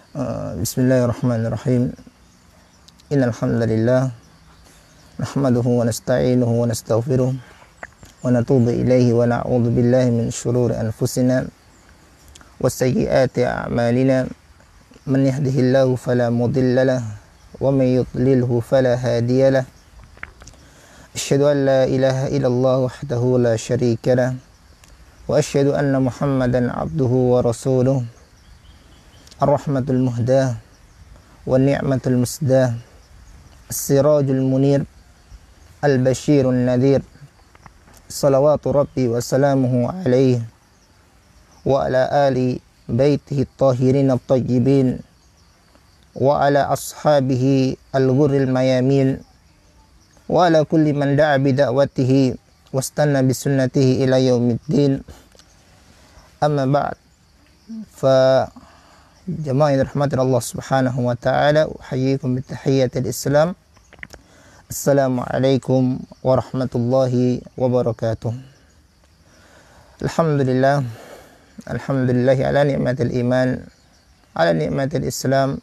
Bismillahirrahmanirrahim. Innal hamdalillah nahmaduhu wa nasta'inuhu wa nastaghfiruh wa natubu ilaihi wa na'udzu billahi min shururi anfusina wa sayyiati a'malina. Man yahdihillahu fala mudilla lahu wa man yudlilhu fala hadiya lahu. Asyhadu an la ilaha illallah wahdahu la syarika lahu wa asyhadu anna Muhammadan abduhu wa rasuluh. Ar-rahmatul muhdah wa ni'matul musdah, as-sirajul munir, al-bashirun nadir. Salawatu rabbi wa salamuhu alaihi wa ala ali baitihi at-tahirin at-tayyibin wa ala ashabihi al-ghurril mayamin wa ala kulli man da'a bi da'watihi wastanna bi sunnatihi ila yaumiddin. Amma ba'd. Jamaah yang dirahmati Allah Subhanahu wa taala, uhayyikum bitahiyyatil Islam. Assalamualaikum warahmatullahi wabarakatuh. Alhamdulillah ala ni'matil iman, ala ni'matil Islam.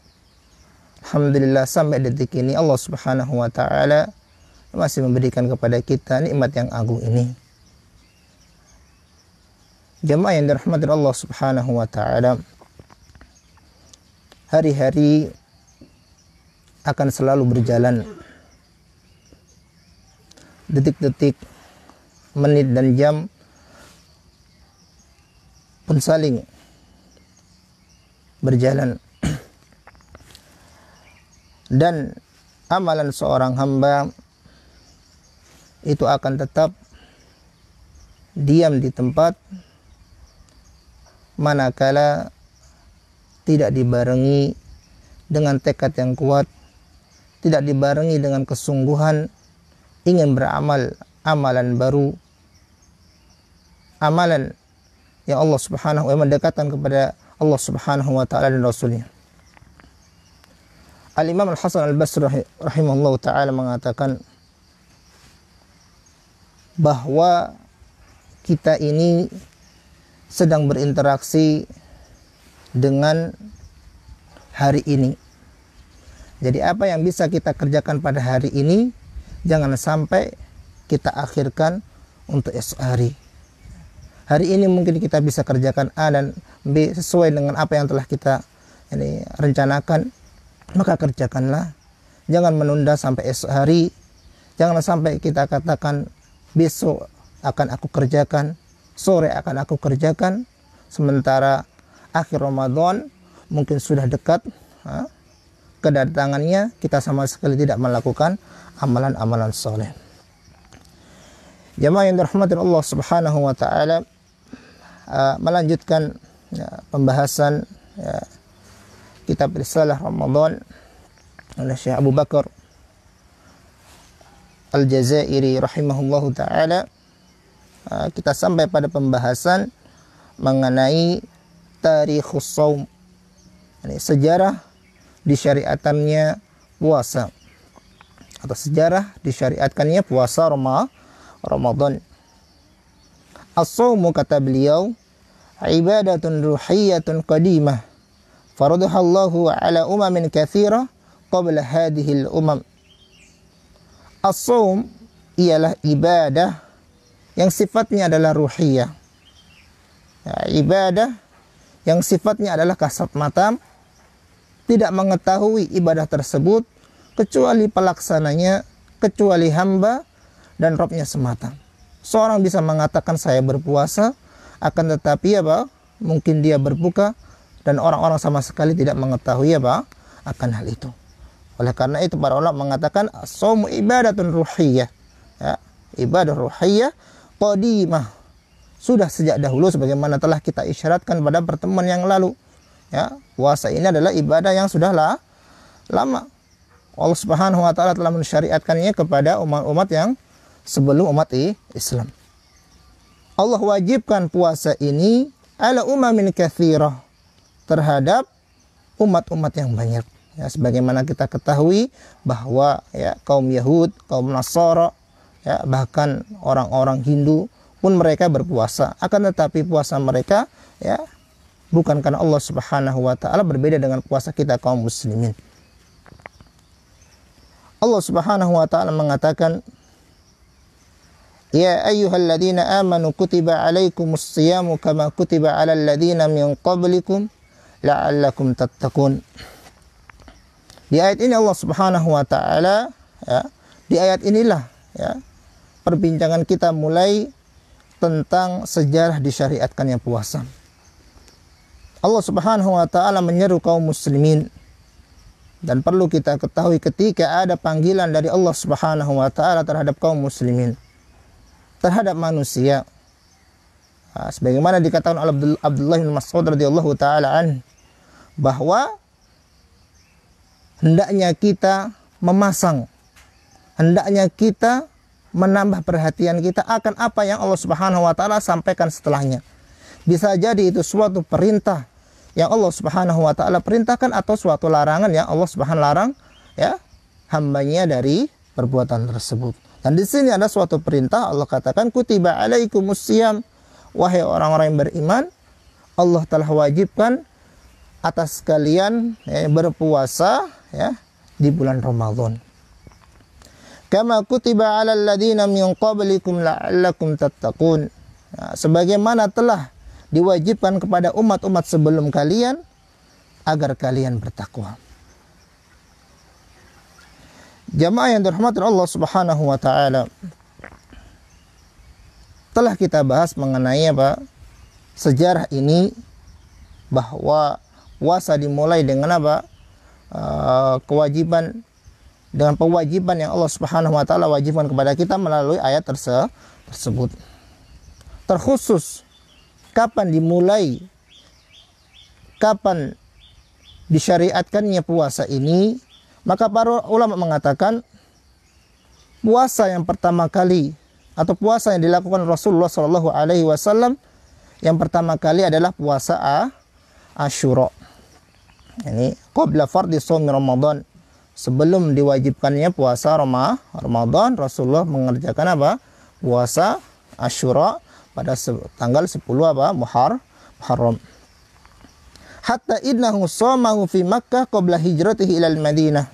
Alhamdulillah sampai detik ini Allah Subhanahu wa taala masih memberikan kepada kita nikmat yang agung ini. Jamaah yang dirahmati Allah Subhanahu wa taala, hari-hari akan selalu berjalan, detik-detik, menit dan jam pun saling berjalan, dan amalan seorang hamba itu akan tetap diam di tempat manakala tidak dibarengi dengan tekad yang kuat, tidak dibarengi dengan kesungguhan ingin beramal amalan baru, amalan yang Allah Subhanahu wa taala mendekatkan kepada Allah Subhanahu wa taala dan Rasulnya. Al-Imam Al-Hasan Al-Basri rahimahullah taala mengatakan bahwa kita ini sedang berinteraksi dengan hari ini. Jadi apa yang bisa kita kerjakan pada hari ini jangan sampai kita akhirkan untuk esok hari. Hari ini mungkin kita bisa kerjakan A dan B sesuai dengan apa yang telah kita rencanakan, maka kerjakanlah. Jangan menunda sampai esok hari. Jangan sampai kita katakan besok akan aku kerjakan, sore akan aku kerjakan, sementara akhir Ramadan mungkin sudah dekat kedatangannya, kita sama sekali tidak melakukan amalan-amalan soleh. Jamaah yang dirahmati Allah Subhanahu wa taala, melanjutkan pembahasan kitab Risalah Ramadan oleh Syekh Abu Bakar Al-Jazairi rahimahullahu taala. Kita sampai pada pembahasan mengenai tarikhus shaum, sejarah disyariatannya puasa atau sejarah disyariatkannya puasa Ramadan. As-shaumu, kata beliau, ibadatun ruhiyyatun qadimah faraduhallahu ala umamin katsira qabla hadhil umam. As-shaum ialah ibadah yang sifatnya adalah ruhiyah, ibadah yang sifatnya adalah kasat mata, tidak mengetahui ibadah tersebut kecuali pelaksananya, kecuali hamba dan Rabb-nya semata. Seorang bisa mengatakan saya berpuasa, akan tetapi mungkin dia berbuka dan orang-orang sama sekali tidak mengetahui akan hal itu. Oleh karena itu para ulama mengatakan as-shaumu ibadatun ruhiyah, ibadah ruhiyah qadimah, sudah sejak dahulu sebagaimana telah kita isyaratkan pada pertemuan yang lalu. Puasa ini adalah ibadah yang sudah lama. Allah Subhanahu wa taala telah mensyariatkannya kepada umat-umat yang sebelum umat Islam. Allah wajibkan puasa ini ala umamin katsirah, terhadap umat-umat yang banyak. Sebagaimana kita ketahui bahwa kaum Yahud, kaum Nasara, bahkan orang-orang Hindu pun mereka berpuasa. Akan tetapi puasa mereka bukan karena Allah Subhanahu wa taala, berbeda dengan puasa kita kaum muslimin. Allah Subhanahu wa taala mengatakan, ya ayyuhalladzina amanu kutiba alaikumus siyamu kama kutiba alal ladzina min qablikum la'allakum tattaqun. Di ayat ini Allah Subhanahu wa taala, ya, di ayat inilah, ya, perbincangan kita mulai tentang sejarah disyariatkannya puasa. Allah Subhanahu wa taala menyeru kaum muslimin, dan perlu kita ketahui ketika ada panggilan dari Allah Subhanahu wa taala terhadap kaum muslimin, terhadap manusia, sebagaimana dikatakan oleh Abdullah bin Mas'ud radhiyallahu taala an, bahwa hendaknya kita memasang, hendaknya kita menambah perhatian kita akan apa yang Allah Subhanahu wa taala sampaikan setelahnya. Bisa jadi itu suatu perintah yang Allah Subhanahu wa taala perintahkan, atau suatu larangan yang Allah Subhanahu larang, ya, hambanya dari perbuatan tersebut. Dan di sini ada suatu perintah, Allah katakan kutiba alaikumus syiyam, wahai orang-orang yang beriman, Allah telah wajibkan atas kalian, ya, berpuasa, ya, di bulan Ramadan. Kama kutiba alal ladzina min qablikum la'allakum tattaqun. Nah, sebagaimana telah diwajibkan kepada umat-umat sebelum kalian agar kalian bertakwa. Jamaah yang dirahmati Allah Subhanahu wa taala, telah kita bahas mengenai apa? Sejarah ini, bahwa puasa dimulai dengan apa? Kewajiban, dengan pewajiban yang Allah Subhanahu wa taala wajibkan kepada kita melalui ayat tersebut. Terkhusus kapan dimulai, kapan disyariatkannya puasa ini, maka para ulama mengatakan puasa yang pertama kali, atau puasa yang dilakukan Rasulullah Shallallahu Alaihi Wasallam yang pertama kali adalah puasa Asyura. Ini qabla fardhi shaumi Ramadan, sebelum diwajibkannya puasa Ramadan, Rasulullah mengerjakan apa? Puasa Asyura pada tanggal 10 apa? Muharram. Hatta innahu shamahu fi Makkah qabla hijratihi ilal Madinah.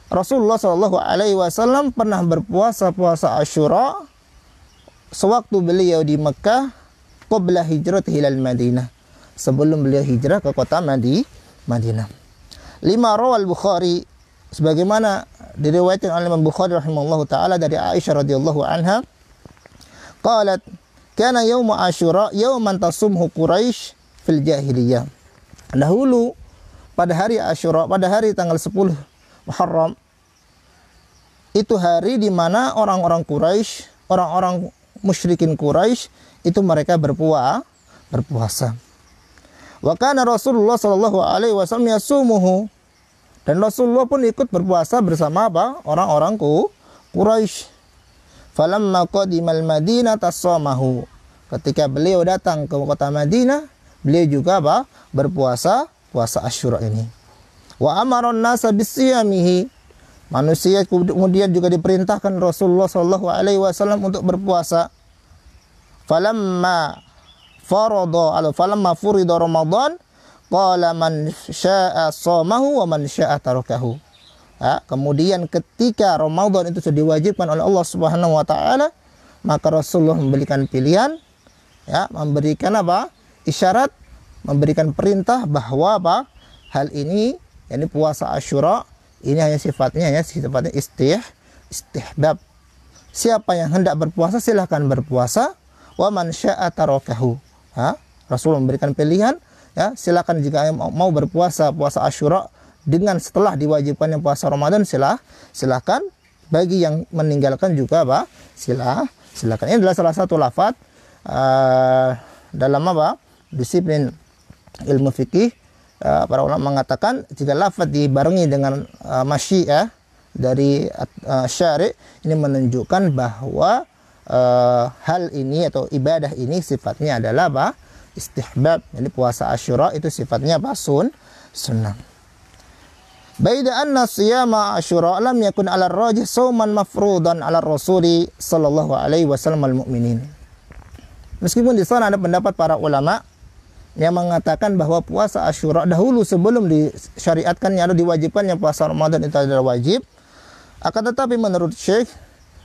Rasulullah Shallallahu Alaihi Wasallam pernah berpuasa puasa Asyura sewaktu beliau di Mekah, qabla hijratihi ilal Madinah, sebelum beliau hijrah ke kota Madinah. Lima rawal Bukhari, sebagaimana diriwayatkan oleh Imam Bukhari rahimahullahu taala dari Aisyah radhiyallahu anha, qalat kana yaum Asyura yauman tasumhu Quraisy fil jahiliyah. Dahulu pada hari Asyura, pada hari tanggal 10 Muharram, itu hari di mana orang-orang Quraisy, orang-orang musyrikin Quraisy itu mereka berpuasa. Wa kana Rasulullah sallallahu alaihi wasallam yasumuhu, dan Rasulullah pun ikut berpuasa bersama apa? Orang-orang Quraisy. Falamma qadimal Madinah tasamahu. Ketika beliau datang ke kota Madinah, beliau juga apa? Berpuasa, puasa Asyura ini. Wa amaron nasa bisiyamihi. Manusia kemudian juga diperintahkan Rasulullah sallallahu alaihi wasallam untuk berpuasa. Falamma furida Ramadan qala man syaa shamahu wa man syaa tarakahu. Ya, kemudian ketika Ramadan itu sudah diwajibkan oleh Allah Subhanahu wa taala, maka Rasulullah memberikan pilihan, ya, memberikan apa? Isyarat, memberikan perintah bahwa apa? Hal ini, yakni puasa Asyura ini hanya sifatnya istihbab. Siapa yang hendak berpuasa silahkan berpuasa, wa man syaa tarakahu. Ya, Rasul memberikan pilihan, ya, silakan jika mau berpuasa puasa Asyura dengan setelah diwajibkannya puasa Ramadan, silakan. Bagi yang meninggalkan juga apa? Silakan. Ini adalah salah satu lafaz dalam apa? Disiplin ilmu fikih. Para ulama mengatakan jika lafaz dibarengi dengan masyiah dari syari', ini menunjukkan bahwa hal ini atau ibadah ini sifatnya adalah apa? Istihbab. Jadi puasa Asyura itu sifatnya apa? Sunnah. Baida anna siyama Asyura lam yakun 'ala ar-rajih shauman mafruḍan 'ala Rasuli sallallahu alaihi wasallam al-mu'minin. Meskipun di sana ada pendapat para ulama yang mengatakan bahwa puasa Asyura dahulu sebelum disyariatkannya atau diwajibkannya puasa Ramadan itu adalah wajib. Akan tetapi menurut Syekh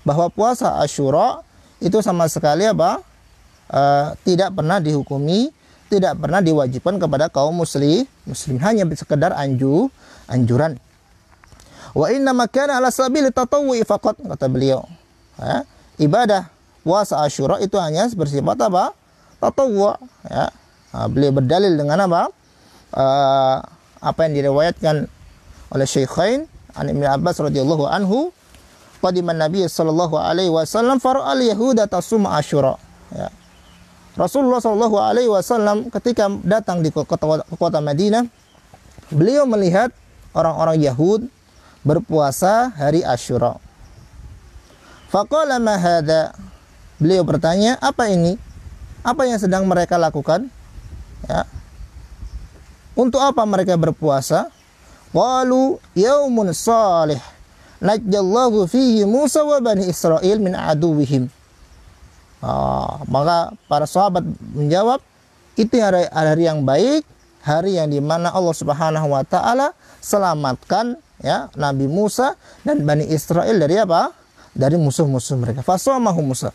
bahwa puasa Asyura itu sama sekali tidak pernah dihukumi, tidak pernah diwajibkan kepada kaum muslim, hanya sekedar anjuran. Wa inna makana ala sabili tatawwu'i faqat, kata beliau. Ibadah puasa Asyura itu hanya bersifat tatawwu', ya. Beliau berdalil dengan apa yang diriwayatkan oleh Syaikhain an Ibnu Abbas radhiyallahu anhu, qadiman Nabi sallallahu alaihi wasallam fara'al yahuda tasum Asyura, ya. Rasulullah sallallahu alaihi wasallam ketika datang di kota Madinah, beliau melihat orang-orang Yahud berpuasa hari Asyura. Faqala ma hadza, beliau bertanya, apa ini? Apa yang sedang mereka lakukan? Ya. Untuk apa mereka berpuasa? Qalu yaumun salih najjallahu fihi Musa wa bani Israil min aduwihim. Maka para sahabat menjawab, itu hari yang baik, hari yang dimana Allah Subhanahu wa taala selamatkan, ya, Nabi Musa dan Bani Israel dari apa? Dari musuh-musuh mereka. Fasamahu Musa.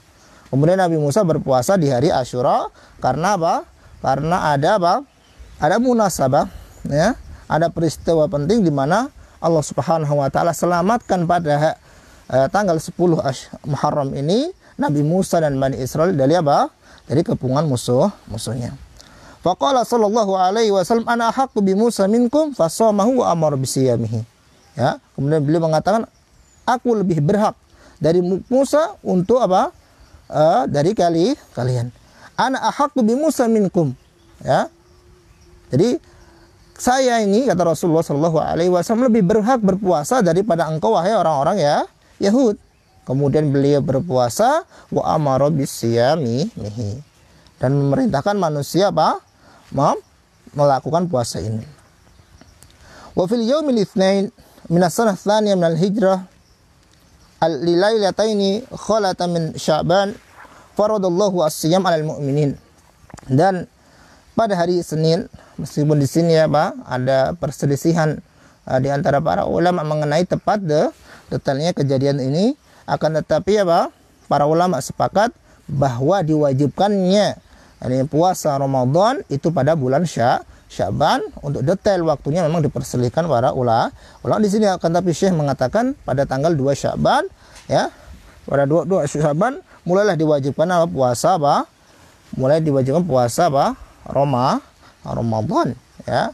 Kemudian Nabi Musa berpuasa di hari Asyura karena apa? Karena ada munasabah, ya, ada peristiwa penting di mana Allah Subhanahu wa taala selamatkan pada tanggal 10 Muharram ini Nabi Musa dan Bani Israel dari apa? Dari kepungan musuhnya. Faqala sallallahu alaihi wasallam ana ahaqqu bi Musa minkum fasamahu wa amara bisiyamihi. Ya, kemudian beliau mengatakan, aku lebih berhak dari Musa untuk apa? Dari kalian. Ana ahaqqu bi Musa minkum. Ya. Jadi saya ini, kata Rasulullah sallallahu alaihi wasallam, lebih berhak berpuasa daripada engkau wahai orang-orang ya Yahud. Kemudian beliau berpuasa wa amara bisiyamihi, dan memerintahkan manusia melakukan puasa ini. Wa fil yaumil itsnain min as-sanah tsaniyah min al-hijrah al-lailataini khalata min Sya'ban faradallahu as-siyam 'alal mu'minin. Dan pada hari Senin, meskipun di sini ada perselisihan di antara para ulama mengenai tepat detailnya kejadian ini, akan tetapi para ulama sepakat bahwa diwajibkannya puasa Ramadan itu pada bulan Sya'ban. Untuk detail waktunya memang diperselisihkan para ulama di sini, akan tapi Syekh mengatakan pada tanggal 2 Sya'ban, ya, pada 2 Sya'ban mulailah diwajibkan puasa Ramadan, ya.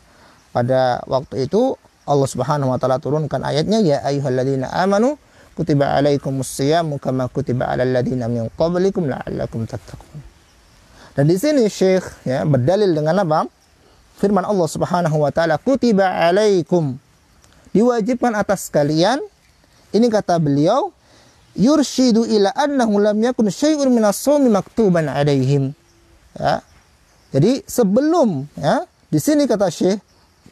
Pada waktu itu Allah Subhanahu wa taala turunkan ayatnya, ya ayyuhalladzina amanu kutiba alaikumusyiyamu kama kutiba alal ladzina min qablikum la'allakum tattaqun. Dan di sini Syekh, ya, berdalil dengan apa? Firman Allah Subhanahu wa taala, kutiba alaikum, diwajibkan atas kalian. Ini kata beliau, yurshidu ila annahu lam yakun syai'un minas shaumi maktuban alaihim. Ya. Jadi sebelum, ya, di sini kata Syekh,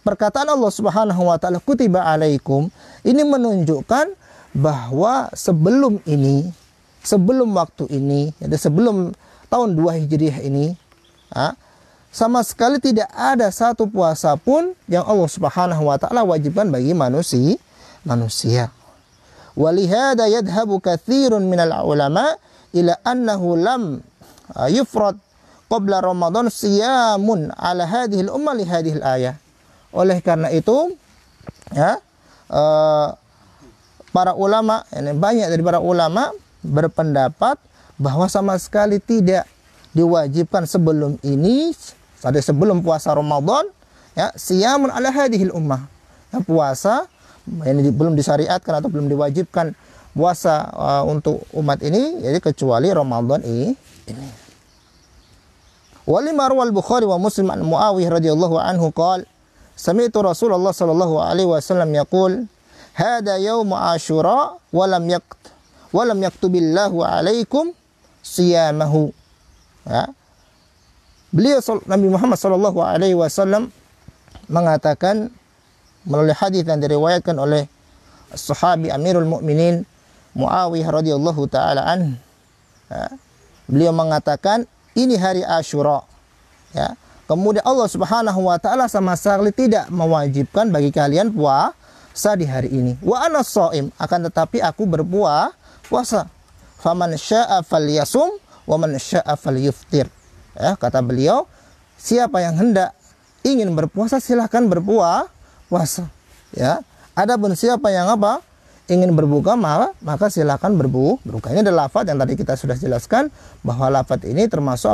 perkataan Allah Subhanahu wa taala kutiba alaikum ini menunjukkan bahwa sebelum ini, sebelum waktu ini, jadi sebelum tahun 2 Hijriah ini, ya, sama sekali tidak ada satu puasa pun yang Allah Subhanahu wa taala wajibkan bagi manusia. Walihada yadhhabu katsirun minal ulama ila annahu lam yufrad qabla Ramadan siyamun ala hadhihi al-ummah li hadhihi al-ayah. Oleh karena itu, ya, para ulama, banyak dari para ulama berpendapat bahwa sama sekali tidak diwajibkan sebelum ini, sebelum puasa Ramadan, ya, siyamun ala hadhihi al-ummah, ya, puasa yang belum disyariatkan atau belum diwajibkan puasa untuk umat ini, jadi kecuali Ramadan ini. Walima rawal Bukhari wa Muslim an Muawiyah radhiyallahu anhu qala sami'tu Rasulullah sallallahu alaihi wasallam yaqul hada yaum Asyura wa lam yaktubillahu alaikum siyamahu. Ya. Beliau Nabi Muhammad sallallahu alaihi wasallam mengatakan melalui hadis yang diriwayatkan oleh sahabi Amirul Mukminin Muawiyah radhiyallahu taala an, ya, beliau mengatakan ini hari Asyura, ya. Kemudian Allah Subhanahu wa taala sama sekali tidak mewajibkan bagi kalian puasa di hari ini. Wa ana shaim, akan tetapi aku berpuasa. Faman syaa'a falyasum wa man syaa'a falyuftir. Ya, kata beliau, siapa yang hendak ingin berpuasa silahkan berpuasa. Ya. Adapun siapa yang ingin berbuka maka silakan berbuka. Ini adalah lafaz yang tadi kita sudah jelaskan bahwa lafaz ini termasuk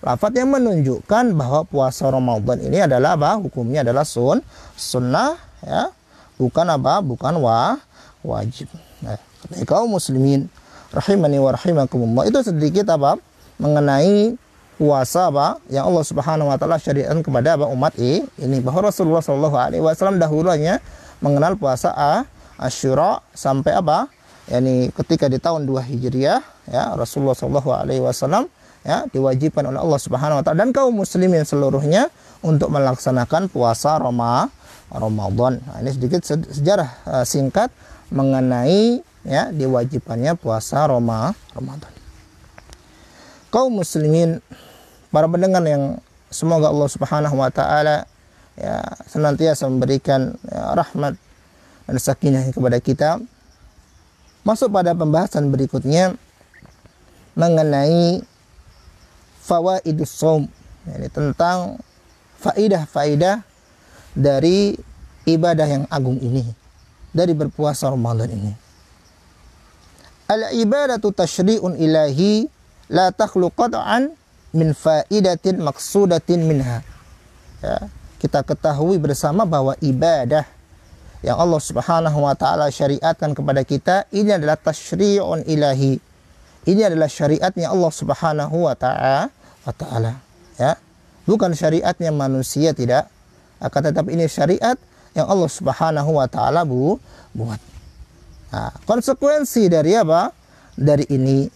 lafaz yang menunjukkan bahwa puasa Ramadan ini adalah hukumnya adalah sunnah, ya, bukan wajib. Nah, kaum muslimin rahimani wa rahimakumullah, itu sedikit mengenai puasa yang Allah Subhanahu wa taala syariatkan kepada umat ini, bahwa Rasulullah sallallahu alaihi wasallam dahulunya mengenal puasa Asyura sampai yakni ketika di tahun 2 Hijriah, ya, Rasulullah sallallahu alaihi wasallam ya diwajibkan oleh Allah Subhanahu wa taala dan kaum muslimin seluruhnya untuk melaksanakan puasa Ramadan. Nah, ini sedikit sejarah singkat mengenai ya diwajibannya puasa Ramadan. Kaum muslimin, para pendengar yang semoga Allah Subhanahu wa taala ya senantiasa memberikan rahmat dan sakinah kepada kita. Masuk pada pembahasan berikutnya mengenai fawaidus shaum, yani tentang faidah-faidah dari ibadah yang agung ini, dari berpuasa Ramadan ini. Al-ibadatu tasyri'un ilahi la takhlu qat'an min faidatin maqsudatin minha. Ya, kita ketahui bersama bahwa ibadah yang Allah Subhanahu wa taala syariatkan kepada kita ini adalah tasyri'un ilahi. Ini adalah syariatnya Allah Subhanahu wa taala, ya. Bukan syariatnya manusia, tidak. Akan tetapi ini syariat yang Allah Subhanahu wa taala buat. Nah, konsekuensi dari dari ini,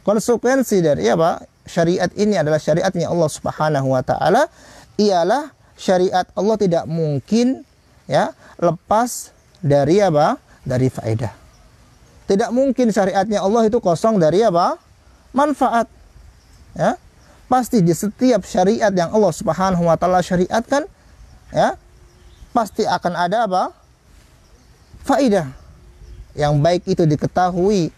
konsekuensi dari syariat ini adalah syariatnya Allah Subhanahu wa taala, ialah syariat Allah tidak mungkin ya lepas dari dari faedah. Tidak mungkin syariatnya Allah itu kosong dari manfaat. Ya. Pasti di setiap syariat yang Allah Subhanahu wa taala syariatkan, ya, pasti akan ada faedah yang baik itu diketahui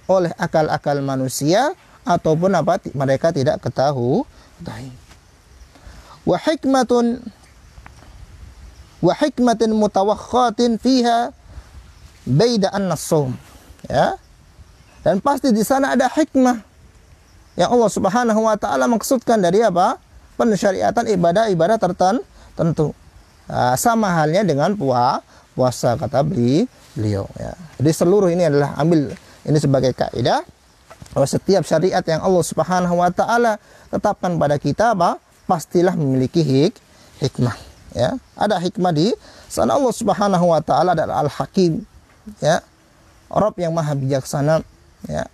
oleh akal-akal manusia ataupun mereka tidak ketahui. Wa hikmatin mutawakhatin fiha baida an-shaum, ya. Dan pasti di sana ada hikmah yang Allah Subhanahu wa taala maksudkan dari pensyariatan ibadah-ibadah tertentu. Sama halnya dengan puasa, kata beliau, ya. Jadi seluruh ini adalah ambil ini sebagai kaidah bahwa setiap syariat yang Allah Subhanahu wa taala tetapkan pada kita pastilah memiliki hikmah. Ya, ada hikmah di sana. Allah Subhanahu wa taala adalah Al-Hakim, ya, Rabb yang Maha Bijaksana, ya.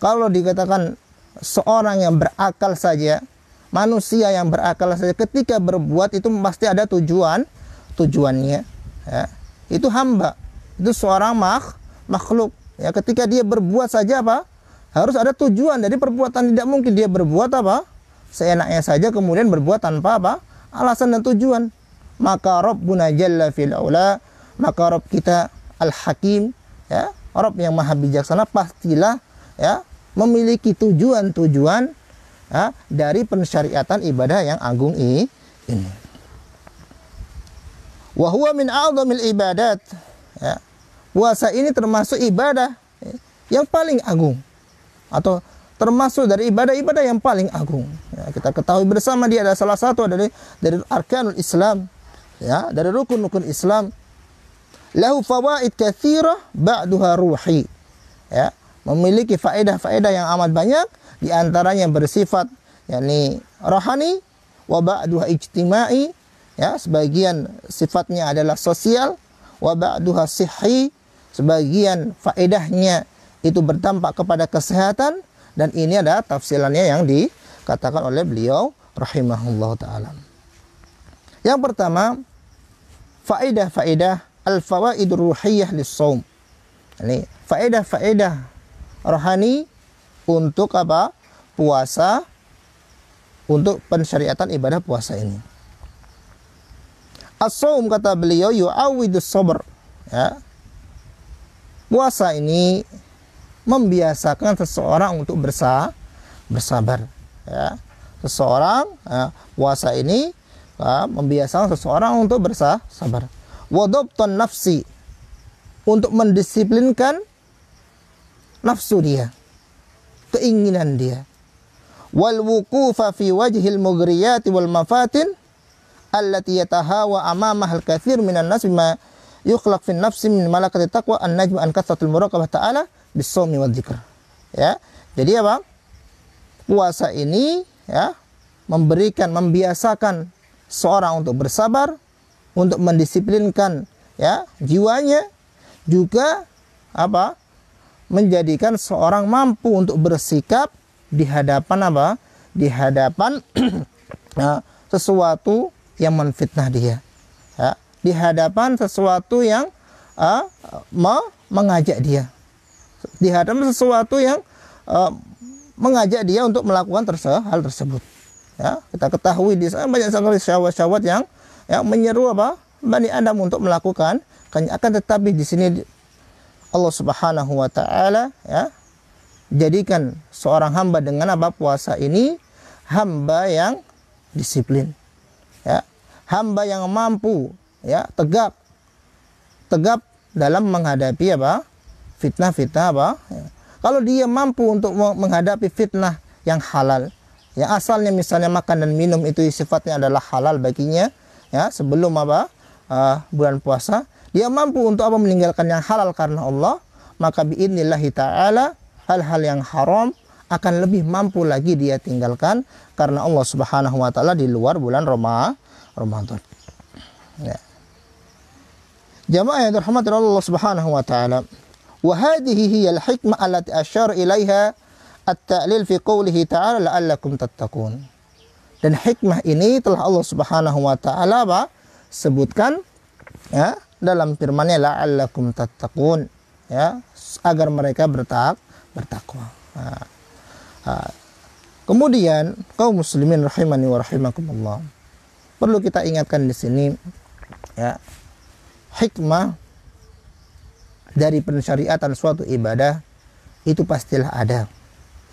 Kalau dikatakan seorang yang berakal saja, manusia yang berakal saja ketika berbuat itu pasti ada tujuannya, ya. Itu hamba, itu seorang makhluk, ya, ketika dia berbuat saja harus ada tujuan dari perbuatan. Tidak mungkin dia berbuat seenaknya saja kemudian berbuat tanpa alasan dan tujuan. Maka Rabbuna Jalla fil Ula, maka Rabb kita Al-Hakim, ya, Rabb yang Maha Bijaksana, pastilah ya memiliki tujuan-tujuan, ya, dari pensyariatan ibadah yang agung ini. Wa huwa min a'dhamil ibadat, ya. Puasa ini termasuk ibadah yang paling agung, atau termasuk dari ibadah-ibadah yang paling agung. Ya, kita ketahui bersama dia adalah salah satu dari arkanul Islam, ya, dari rukun-rukun Islam. Lahu fawaid katsirah ba'duha ruhi, ya, memiliki faedah-faedah yang amat banyak, di antaranya yang bersifat yakni rohani, wa ba'duha ijtimai, ya, sebagian sifatnya adalah sosial, wa ba'duha sihhi, sebagian faedahnya itu berdampak kepada kesehatan, dan ini adalah tafsirannya yang dikatakan oleh beliau rahimahullah ta'ala. Yang pertama, faedah-faedah al-fawaidur ruhiyah lis-shaum. Ini faedah-faedah rohani untuk puasa. untuk pensyariatan ibadah puasa ini. As-shaum, kata beliau, yu'awwidus sabr, ya. Puasa ini membiasakan seseorang untuk bersabar, ya. Seseorang, puasa ini membiasakan seseorang untuk bersabar. Wa dhabtun nafsi, untuk mendisiplinkan nafsu dia, keinginan dia. Wal wuqufa fi wajhil mughriyati wal mafatin allati yatahawa amamaha al-katsir minan nas bima yukhlaq fi nafsi min malakati taqwa an-najmu an kathratul muraqabah ta'ala bis-shaumi wadz-dzikr. Ya. Jadi apa? Puasa ini, ya, membiasakan seorang untuk bersabar, untuk mendisiplinkan, ya, jiwanya, juga apa? Menjadikan seorang mampu untuk bersikap di hadapan apa? Di hadapan sesuatu yang menfitnah dia, ya, di hadapan sesuatu yang mengajak dia, di hadapan sesuatu yang mengajak dia untuk melakukan hal tersebut. Ya, kita ketahui di sana banyak sekali syahwat-syahwat yang menyeru apa? Bani Adam untuk melakukan, akan tetapi di sini Allah Subhanahu wa taala, ya, jadikan seorang hamba dengan apa? Puasa ini hamba yang disiplin, ya, hamba yang mampu, ya, tegap dalam menghadapi apa? Fitnah-fitnah apa? Ya. Kalau dia mampu untuk menghadapi fitnah yang halal, yang asalnya misalnya makan dan minum itu sifatnya adalah halal baginya, ya, sebelum apa? Bulan puasa, dia mampu untuk apa? Meninggalkan yang halal karena Allah, maka biidnillahi ta'ala hal-hal yang haram akan lebih mampu lagi dia tinggalkan karena Allah Subhanahu wa taala di luar bulan Ramadan. Ya. Jamaah yang dirahmati Allah Subhanahu wa taala, wa hadhihi hiya al-hikmah allati asyara ilaiha at-ta'lil fi qoulihi ta'ala la'allakum tattaqun. Dan hikmah ini telah Allah Subhanahu wa taala sebutkan, ya, dalam firman-Nya la'allakum tattaqun, ya, agar mereka bertakwa. Kemudian kaum muslimin rahimani wa rahimakumullah, perlu kita ingatkan di sini, ya, hikmah dari pensyariatan suatu ibadah itu pastilah ada,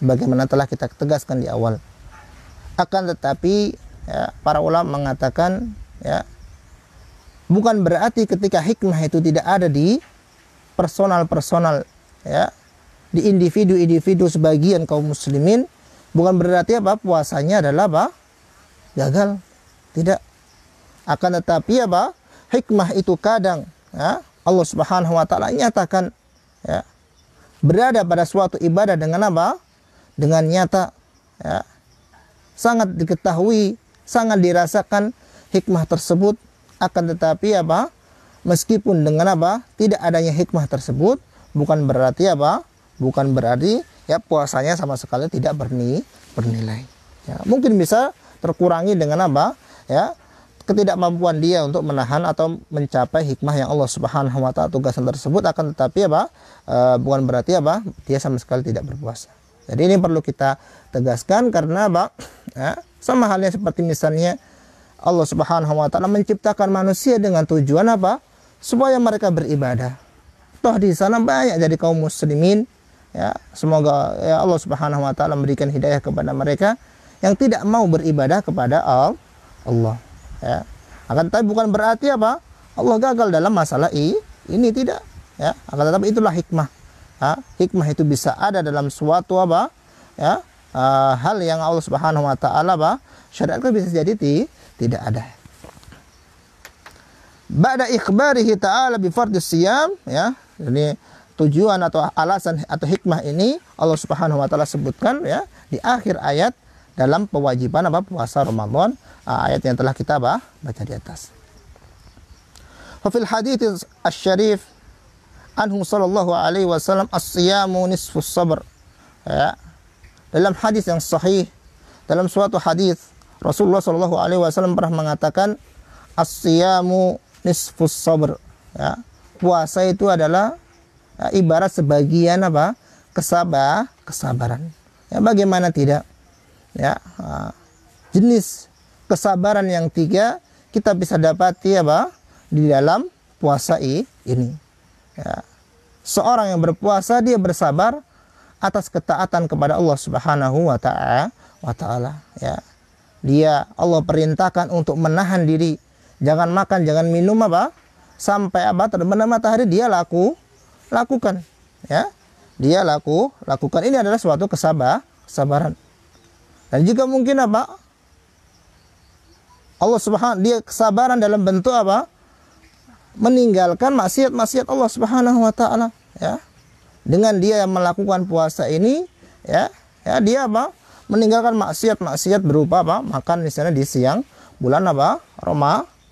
bagaimana telah kita tegaskan di awal. Akan tetapi, ya, para ulama mengatakan, ya, bukan berarti ketika hikmah itu tidak ada di personal, ya, di individu sebagian kaum muslimin, bukan berarti apa? Puasanya adalah apa? Gagal. Tidak. Akan tetapi apa? Hikmah itu kadang, ya, Allah Subhanahu wa taala nyatakan, ya, berada pada suatu ibadah dengan apa? Dengan nyata, ya. Sangat diketahui, sangat dirasakan hikmah tersebut. Akan tetapi apa? Meskipun dengan apa? Tidak adanya hikmah tersebut, bukan berarti apa? Bukan berarti, ya, puasanya sama sekali tidak bernilai. Ya, mungkin bisa terkurangi dengan apa? Ya, ketidakmampuan dia untuk menahan atau mencapai hikmah yang Allah Subhanahu wa taala tugaskan tersebut. Akan tetapi apa? Bukan berarti apa? Dia sama sekali tidak berpuasa. Jadi ini perlu kita tegaskan karena apa? Ya, sama halnya seperti misalnya Allah Subhanahu wa taala menciptakan manusia dengan tujuan apa? Supaya mereka beribadah. Toh di sana banyak dari kaum muslimin, ya, semoga, ya, Allah Subhanahu wa taala memberikan hidayah kepada mereka yang tidak mau beribadah kepada Allah, ya. Akan tetapi bukan berarti apa? Allah gagal dalam masalah ini, tidak, ya. Akan tetapi itulah hikmah. Ya, hikmah itu bisa ada dalam suatu apa? Ya, hal yang Allah Subhanahu wa taala syariatkan, bisa jadi tidak ada. Ba'da ikhbarihi ta'ala bi fardhis siyam, ya. Jadi tujuan atau alasan atau hikmah ini Allah Subhanahu wa taala sebutkan, ya, di akhir ayat dalam kewajiban apa? Puasa Ramadan, ayat yang telah kita baca di atas. Fa fil hadits asy-syarif anhu sallallahu alaihi wasallam as-siyamu nisfus sabr. Ya. Dalam hadis yang sahih, dalam suatu hadis Rasulullah sallallahu alaihi wasallam pernah mengatakan as-siyamu nisfus sabr. Ya. Puasa itu adalah, ya, ibarat sebagian apa? Kesabaran. Ya, bagaimana tidak? Ya. jenis kesabaran yang 3 kita bisa dapati apa di dalam puasa ini. Ya. Seorang yang berpuasa dia bersabar atas ketaatan kepada Allah Subhanahu wa taala, ya. Dia Allah perintahkan untuk menahan diri, jangan makan, jangan minum apa sampai apa terbenam matahari, dia lakukan, ya. Dia lakukan. Ini adalah suatu kesabaran. Dan juga mungkin apa? Allah Subhanahu dia kesabaran dalam bentuk apa? Meninggalkan maksiat-maksiat Allah Subhanahu wa taala, ya. Dengan dia yang melakukan puasa ini, ya dia apa? Meninggalkan maksiat-maksiat berupa apa? Makan misalnya di siang bulan apa?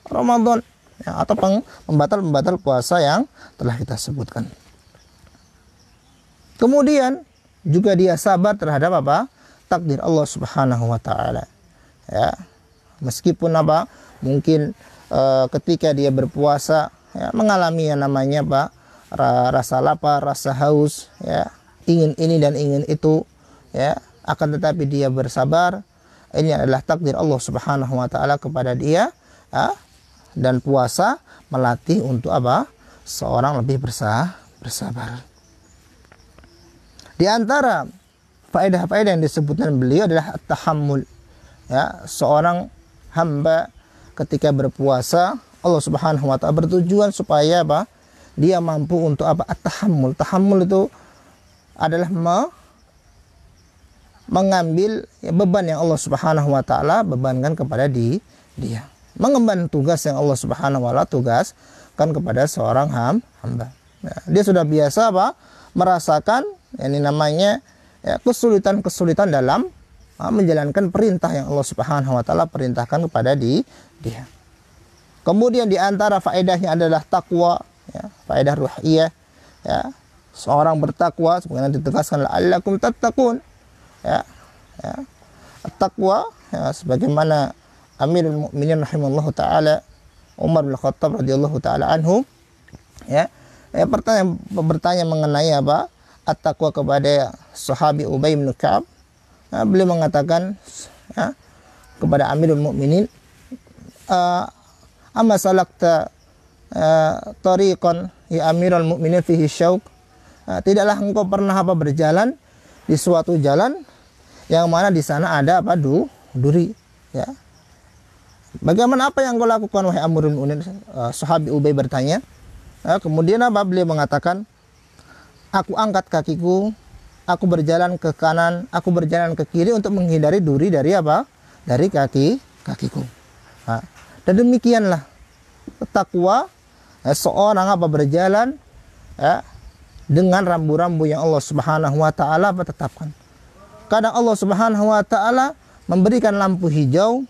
Ramadan, ya, atau pembatal puasa yang telah kita sebutkan. Kemudian juga dia sabar terhadap apa? Takdir Allah Subhanahu wa taala. Ya. Meskipun apa? Mungkin ketika dia berpuasa, ya, mengalami yang namanya apa? Rasa lapar, rasa haus, ya, ingin ini dan ingin itu, ya, akan tetapi dia bersabar. Ini adalah takdir Allah Subhanahu wa taala kepada dia, ya, dan puasa melatih untuk apa? Seorang lebih bersabar. Di antara faedah-faedah yang disebutkan beliau adalah at-tahammul, ya, seorang hamba ketika berpuasa Allah Subhanahu wa taala bertujuan supaya apa? Dia mampu untuk apa? At-tahammul. Tahammul itu adalah mengambil, ya, beban yang Allah Subhanahu wa taala bebankan kepada dia. Mengemban tugas yang Allah Subhanahu wa taala tugaskan kepada seorang hamba. Ya, dia sudah biasa apa? Merasakan ini namanya, ya, kesulitan dalam menjalankan perintah yang Allah Subhanahu wa taala perintahkan kepada dia. Kemudian di antara faedahnya adalah takwa, ya, faedah ruhiyah, ya. Seorang bertakwa sebagaimana ditegaskan la'allakum tattaqun, ya. Takwa, ya, sebagaimana Amirul Mukminin rahimallahu taala Umar bin Khattab radhiyallahu taala anhu, ya, bertanya mengenai apa? At-taqwa kepada sahabi Ubay bin Ka'ab. Nah, beliau mengatakan, ya, kepada Amirul Mukminin, amma salakta tariqan ya Amirul Mukminin fihi syauq. Tidaklah engkau pernah apa berjalan di suatu jalan yang mana di sana ada apa? Duri, ya. Bagaimana apa yang engkau lakukan wahai Amirul Mukminin? Sahabi Ubay bertanya. Kemudian apa? Beliau mengatakan, aku angkat kakiku, aku berjalan ke kanan, aku berjalan ke kiri untuk menghindari duri dari apa? Dari kakiku. Nah, dan demikianlah takwa, ya, seorang apa berjalan, ya, dengan rambu-rambu yang Allah Subhanahu wa taala tetapkan. Kadang Allah Subhanahu wa taala memberikan lampu hijau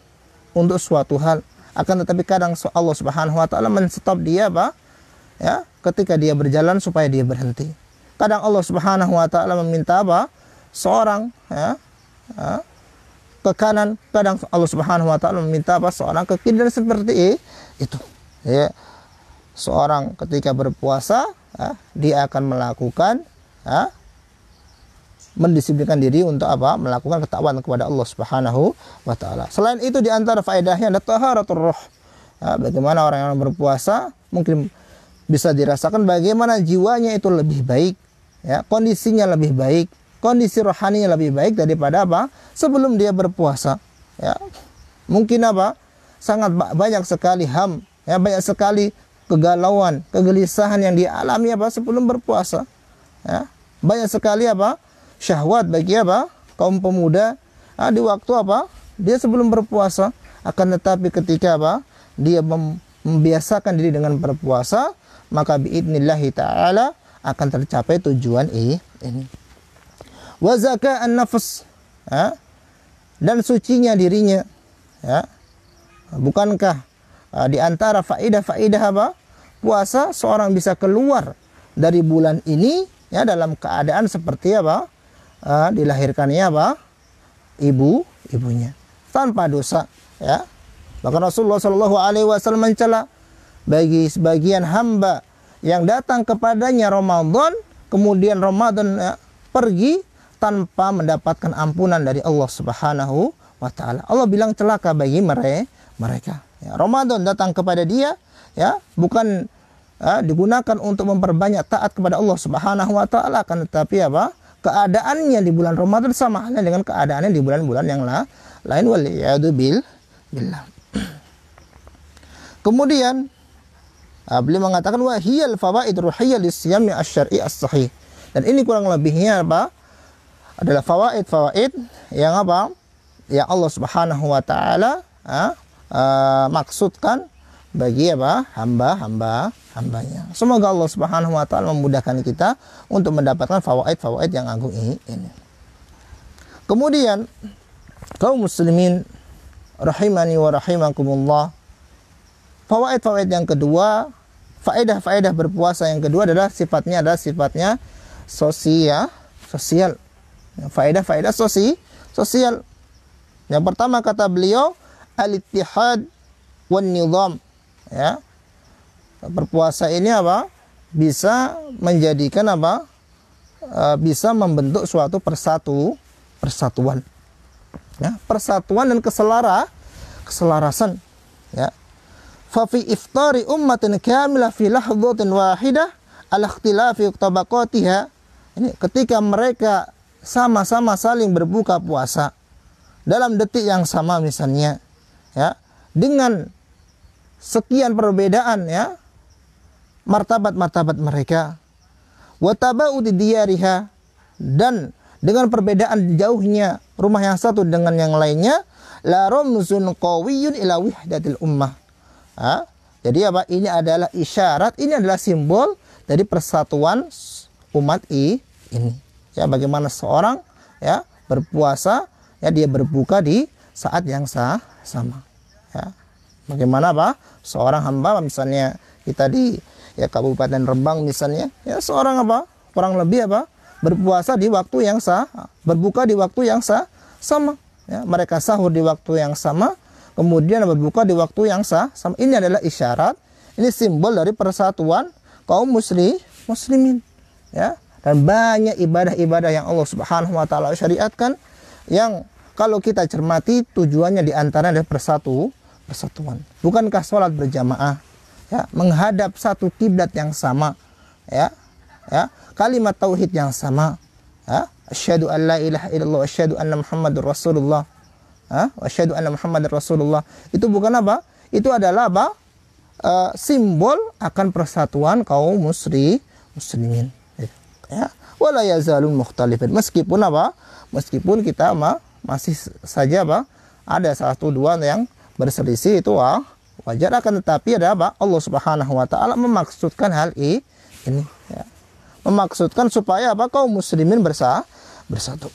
untuk suatu hal, akan tetapi kadang Allah Subhanahu wa taala men-stop dia apa? Ya, ketika dia berjalan supaya dia berhenti. Kadang Allah Subhanahu wa taala meminta apa? Seorang, ya, ke kanan, kadang Allah Subhanahu wa taala meminta apa? Seorang ke kiri, dan seperti itu. Ya. Seorang ketika berpuasa, ya, dia akan melakukan, ya, mendisiplinkan diri untuk apa? Melakukan ketakwaan kepada Allah Subhanahu wa taala. Selain itu di antara faedahnya ada taharatur ruh. Ya, bagaimana orang yang berpuasa mungkin bisa dirasakan bagaimana jiwanya itu lebih baik, ya, kondisinya lebih baik, kondisi rohaninya lebih baik daripada apa? Sebelum dia berpuasa, ya. Mungkin apa? Sangat banyak sekali ya, banyak sekali kegalauan, kegelisahan yang dialami apa? Sebelum berpuasa, ya. Banyak sekali apa? Syahwat bagi apa? Kaum pemuda, di waktu apa? Dia sebelum berpuasa. Akan tetapi ketika apa? Dia membiasakan diri dengan berpuasa, maka biidnillahi ta'ala akan tercapai tujuan ini. Wa zaka'an nafs, ya, dan sucinya dirinya, ya. Bukankah di antara faedah-faedah apa? Puasa seorang bisa keluar dari bulan ini, ya, dalam keadaan seperti apa? Dilahirkannya apa? Ibunya tanpa dosa, ya. Bahkan Rasulullah Shallallahu Alaihi Wasallam mencela bagi sebagian hamba yang datang kepadanya Ramadan, kemudian Ramadan, ya, pergi tanpa mendapatkan ampunan dari Allah Subhanahu wa taala. Allah bilang celaka bagi mereka. Ya, Ramadan datang kepada dia, ya, bukan digunakan untuk memperbanyak taat kepada Allah Subhanahu wa taala, kan, tetapi apa? Keadaannya di bulan Ramadan sama halnya dengan keadaannya di bulan-bulan yang lain, waliyadu billah. Kemudian beliau mengatakan wa hiyal fawaid ruhiyyah lisyami asy-syar'i as-sahih. Dan ini kurang lebihnya apa? Adalah fawaid yang apa? Yang Allah Subhanahu wa taala maksudkan bagi apa? Hamba-hambanya. Semoga Allah Subhanahu wa taala memudahkan kita untuk mendapatkan fawaid yang agung ini. Kemudian kaum muslimin rahimani wa rahimakumullah, fawaid yang kedua, faedah berpuasa yang kedua adalah sifatnya sosial. Faedah sosial. Yang pertama kata beliau al-ittihad wan nizam, ya. Berpuasa ini apa? Bisa menjadikan apa? Bisa membentuk suatu persatuan. Ya, persatuan dan keselarasan, ya. Fa fi iftari ummatin kamilah fi lahdhatin wahidah ala ikhtilafi tabaqatiha. Ini ketika mereka sama-sama saling berbuka puasa dalam detik yang sama misalnya, ya, dengan sekian perbedaan, ya, martabat mereka, wa taba'udi diyariha, dan dengan perbedaan jauhnya rumah yang satu dengan yang lainnya, la ramzun qawiyyun ila wahdatil ummah. Jadi apa? Ini adalah isyarat, ini adalah simbol dari persatuan umat ini. Ya, bagaimana seorang, ya, berpuasa, ya, dia berbuka di saat yang sama. Ya. Bagaimana apa? Seorang hamba misalnya kita di, ya, Kabupaten Rembang misalnya, ya, seorang apa? Kurang lebih apa? Berpuasa di waktu yang berbuka di waktu yang sama. Ya, mereka sahur di waktu yang sama, kemudian berbuka di waktu yang sama. Ini adalah isyarat, ini simbol dari persatuan kaum muslimin. Ya, dan banyak ibadah-ibadah yang Allah Subhanahu wa taala syariatkan yang kalau kita cermati tujuannya diantara adalah persatuan. Bukankah sholat berjamaah, ya, menghadap satu kiblat yang sama, ya, kalimat tauhid yang sama, ya, asyhadu an la ilaha illallah, asyhadu anna muhammadur rasulullah, asyhadu anna muhammadar rasulullah. Itu bukan apa? Itu adalah apa? Simbol akan persatuan kaum muslimin. Ya, wala yazalun mukhtalifin. Meskipun apa? Meskipun kita masih saja apa? Ada satu dua yang berselisih, itu wajar, akan tetapi ada apa? Allah Subhanahu wa taala memaksudkan hal ini, ya. Memaksudkan supaya apa? Kaum muslimin bersatu.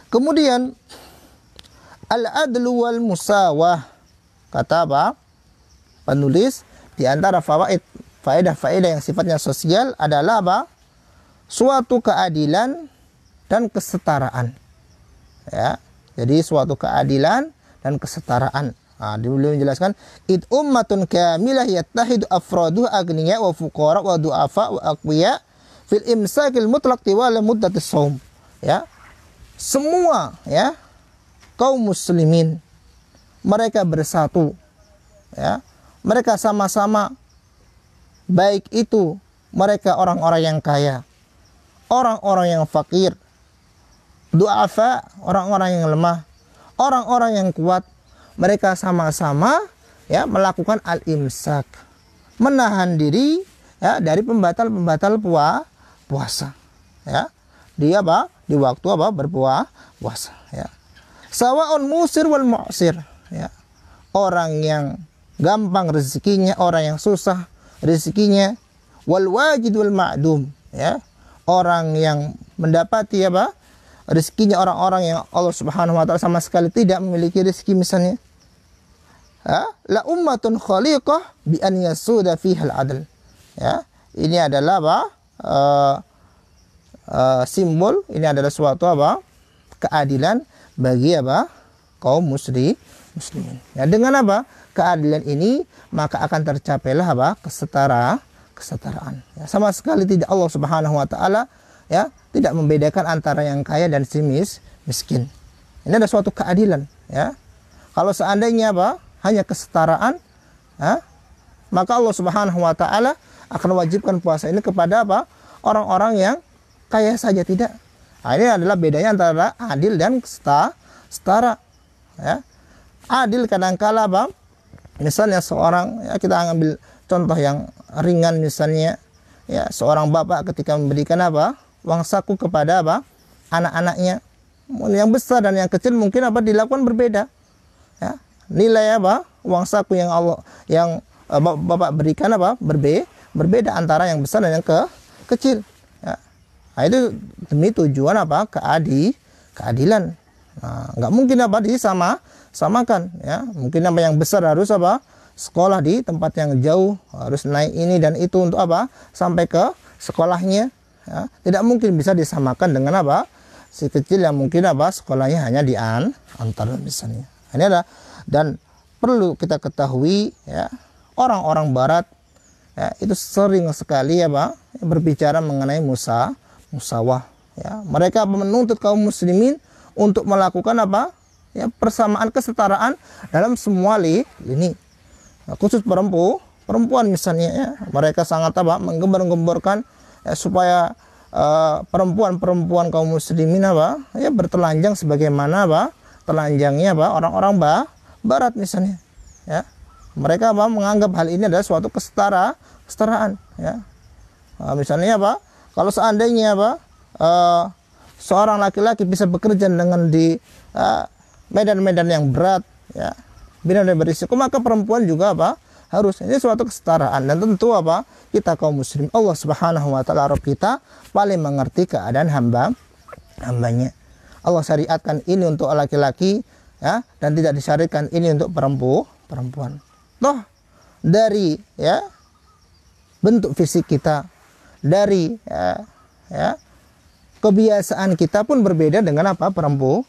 Kemudian al-adlu wal musawah, kata apa? Penulis, di antara faedah yang sifatnya sosial adalah apa? Suatu keadilan dan kesetaraan. Ya, jadi suatu keadilan dan kesetaraan. Beliau menjelaskan, id ummatun kamilah yattahidu afraduh agniya wa fuqara wa du'afa wa aqwiya fil imsakil mutlaq tiwala muddatis shaum. Ya, semua, ya, kaum muslimin mereka bersatu, ya, mereka sama-sama, baik itu mereka orang-orang yang kaya, orang-orang yang fakir, du'afa, orang-orang yang lemah, orang-orang yang kuat, mereka sama-sama, ya, melakukan al-imsak, menahan diri, ya, dari pembatal puasa, ya, dia apa? Di waktu apa? Berpuasa, ya. Sawa'un musir wal mu'sir, ya. Orang yang gampang rezekinya, orang yang susah rezekinya, wal wajid wal ma'dum, ya. Orang yang mendapati apa? Rezekinya orang-orang yang Allah Subhanahu wa taala sama sekali tidak memiliki rezeki misalnya. La ummatun khaliqah bi an yasuda fiha al-adl. Ya, ini adalah apa? Simbol, ini adalah suatu apa? Keadilan bagi apa? Kaum muslimin. Ya, dengan apa? Keadilan ini maka akan tercapailah apa? Kesetaraan. Ya, sama sekali tidak Allah Subhanahu wa taala, ya, tidak membedakan antara yang kaya dan si miskin. Ini ada suatu keadilan, ya. Kalau seandainya apa? Hanya kesetaraan, ya, maka Allah Subhanahu wa taala akan wajibkan puasa ini kepada apa? Orang-orang yang kaya saja, tidak. Nah, ini adalah bedanya antara adil dan setara, ya. Adil kadangkala apa? Misalnya seorang, ya, kita ambil contoh yang ringan, misalnya ya seorang bapak ketika memberikan apa? Uang saku kepada apa? Anak-anaknya. Yang besar dan yang kecil mungkin apa dilakukan berbeda, ya. Nilai apa uang saku yang bapak berikan apa berbeda antara yang besar dan yang kecil, ya. Nah, itu demi tujuan apa keadilan. Nah, nggak mungkin apa samakan, ya. Mungkin apa yang besar harus apa sekolah di tempat yang jauh, harus naik ini dan itu untuk apa sampai ke sekolahnya, ya. Tidak mungkin bisa disamakan dengan apa si kecil yang mungkin apa sekolahnya hanya di antar misalnya. Ini ada, dan perlu kita ketahui, ya, orang-orang barat, ya, itu sering sekali apa berbicara mengenai musawah, ya. Mereka menuntut kaum muslimin untuk melakukan apa, ya, persamaan kesetaraan dalam semua lini, nah, khusus perempuan misalnya, ya. Mereka sangat apa menggembar-gemborkan, ya, supaya perempuan kaum muslimin apa ya bertelanjang sebagaimana apa telanjangnya apa orang-orang barat misalnya, ya. Mereka apa menganggap hal ini adalah suatu kesetaraan, ya. Misalnya apa kalau seandainya apa seorang laki-laki bisa bekerja dengan di medan-medan yang berat, ya, medan berisiko, maka perempuan juga apa harus. Ini suatu kesetaraan, dan tentu apa kita kaum muslim, Allah Subhanahu wa taala Rabb kita paling mengerti keadaan hambanya. Allah syariatkan ini untuk laki-laki, ya, dan tidak disyariatkan ini untuk perempuan. Toh dari, ya, bentuk fisik kita, dari ya kebiasaan kita pun berbeda dengan apa perempuan,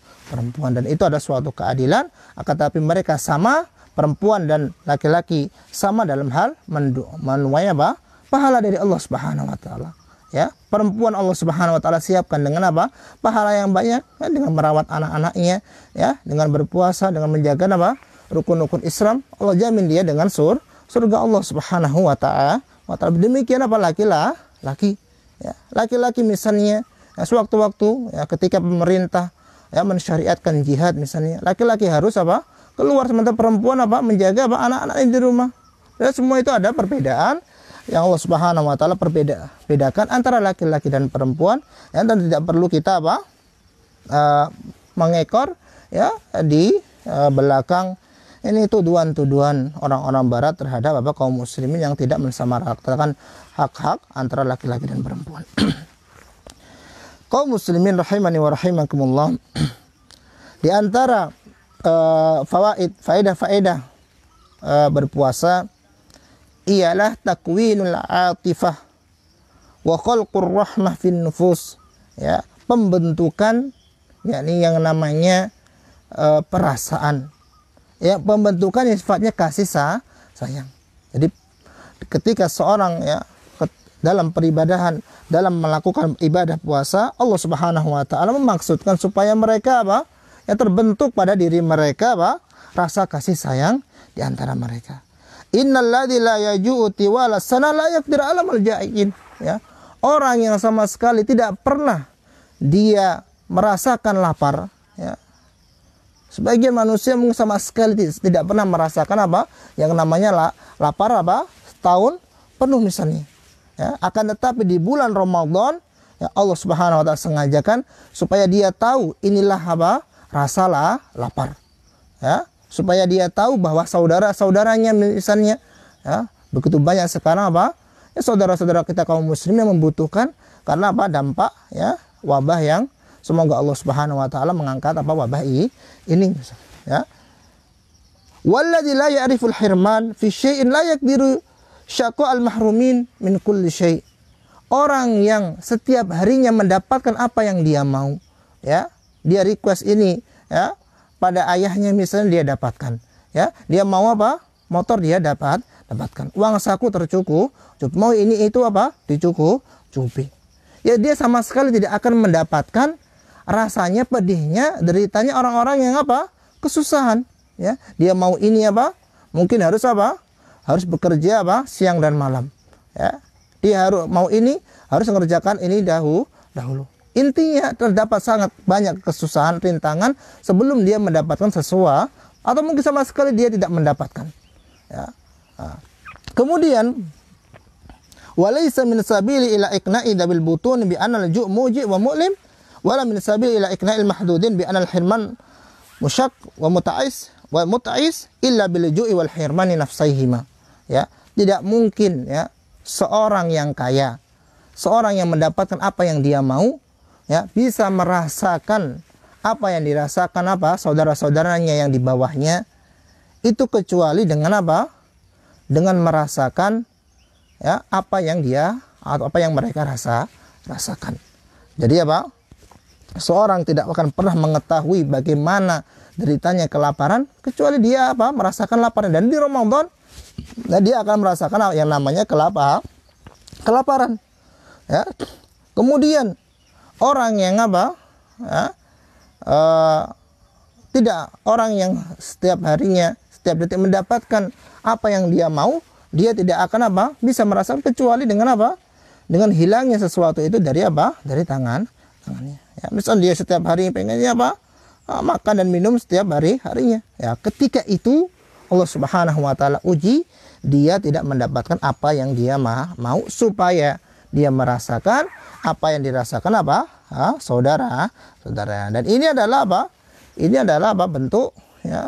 dan itu ada suatu keadilan. Akan tapi mereka sama, perempuan dan laki-laki sama dalam hal menuai apa pahala dari Allah Subhanahu wa taala, ya. Perempuan Allah Subhanahu wa taala siapkan dengan apa pahala yang banyak, ya, dengan merawat anak-anaknya, ya, dengan berpuasa, dengan menjaga apa rukun-rukun Islam. Allah jamin dia dengan surga Allah Subhanahu wa taala. Demikian apa laki-laki, ya. Laki-laki misalnya, ya, sewaktu-waktu, ya, ketika pemerintah, ya, mensyariatkan jihad misalnya, laki-laki harus apa keluar, sementara perempuan apa menjaga apa anak-anak di rumah. Dan semua itu ada perbedaan yang Allah Subhanahu wa taala bedakan antara laki-laki dan perempuan, ya, dan tidak perlu kita apa mengekor, ya, di belakang ini tuduhan-tuduhan orang-orang barat terhadap apa kaum muslimin yang tidak mensamaratakan hak-hak antara laki-laki dan perempuan. Kaum muslimin rahimani wa rahimakumullah, di antara faedah berpuasa ialah takwinul atifah wa khalqur rahmah fin nufus, ya, pembentukan, yakni yang namanya perasaan, ya, pembentukan yang sifatnya kasih sayang. Jadi ketika seorang, ya, dalam peribadahan, dalam melakukan ibadah puasa, Allah Subhanahu wa taala memaksudkan supaya mereka apa yang terbentuk pada diri mereka apa rasa kasih sayang di antara mereka. Innalladzi la yaju'u tiwala sana la yaqdir 'ala malja'in, ya. Orang yang sama sekali tidak pernah dia merasakan lapar, ya. Sebagian manusia mungkin sama sekali tidak pernah merasakan apa yang namanya lapar apa setahun penuh misalnya, ya. Akan tetapi di bulan Ramadan, ya, Allah Subhanahu wa taala sengajakan supaya dia tahu inilah apa rasalah lapar, ya, supaya dia tahu bahwa saudara-saudaranya misalnya, ya, begitu banyak sekarang apa ya saudara-saudara kita kaum muslim yang membutuhkan karena apa dampak, ya, wabah yang semoga Allah Subhanahu wa taala mengangkat apa wabah ini, ya. Walladzi la ya'riful hirman fi syai'in la yaqdiru syaqa al mahrumin min kulli syai'. Orang yang setiap harinya mendapatkan apa yang dia mau, ya, dia request ini, ya, pada ayahnya misalnya dia dapatkan, ya, dia mau apa motor dia dapatkan, uang saku tercukup, mau ini itu apa dicukupi, ya, dia sama sekali tidak akan mendapatkan rasanya, pedihnya, deritanya orang-orang yang apa? Kesusahan, ya. Dia mau ini apa? Mungkin harus apa? Harus bekerja apa? Siang dan malam, ya. Dia harus mau ini, harus mengerjakan ini dahulu. Intinya terdapat sangat banyak kesusahan, rintangan sebelum dia mendapatkan sesuatu, atau mungkin sama sekali dia tidak mendapatkan, ya. Kemudian walaysa min sabili ila iqna'i dabil butun bi anna al-ju' muji' wa mu'lim wala min sabili ila iqna'il mahdudin bi anna al-hirman musyaq wa muta'is illa bil ju'i wal hirmani nafsaihima, ya. Tidak mungkin, ya, seorang yang kaya, seorang yang mendapatkan apa yang dia mau, ya, bisa merasakan apa yang dirasakan apa saudara-saudaranya yang di bawahnya, itu kecuali dengan apa? Dengan merasakan, ya, apa yang dia atau apa yang mereka rasakan. Jadi apa? Seorang tidak akan pernah mengetahui bagaimana deritanya kelaparan kecuali dia apa? Merasakan lapar. Dan di Ramadan, nah, dia akan merasakan yang namanya kelaparan, ya. Kemudian orang yang apa? Ya, tidak, orang yang setiap harinya, setiap detik mendapatkan apa yang dia mau, dia tidak akan apa? Bisa merasakan kecuali dengan apa? Dengan hilangnya sesuatu itu dari apa? Dari tangannya. Ya, misal dia setiap hari pengennya apa? Makan dan minum setiap harinya. Ya, ketika itu Allah Subhanahu wa taala uji, dia tidak mendapatkan apa yang dia mau, supaya dia merasakan apa yang dirasakan apa? Saudara. Dan ini adalah apa? Ini adalah apa? Bentuk, ya,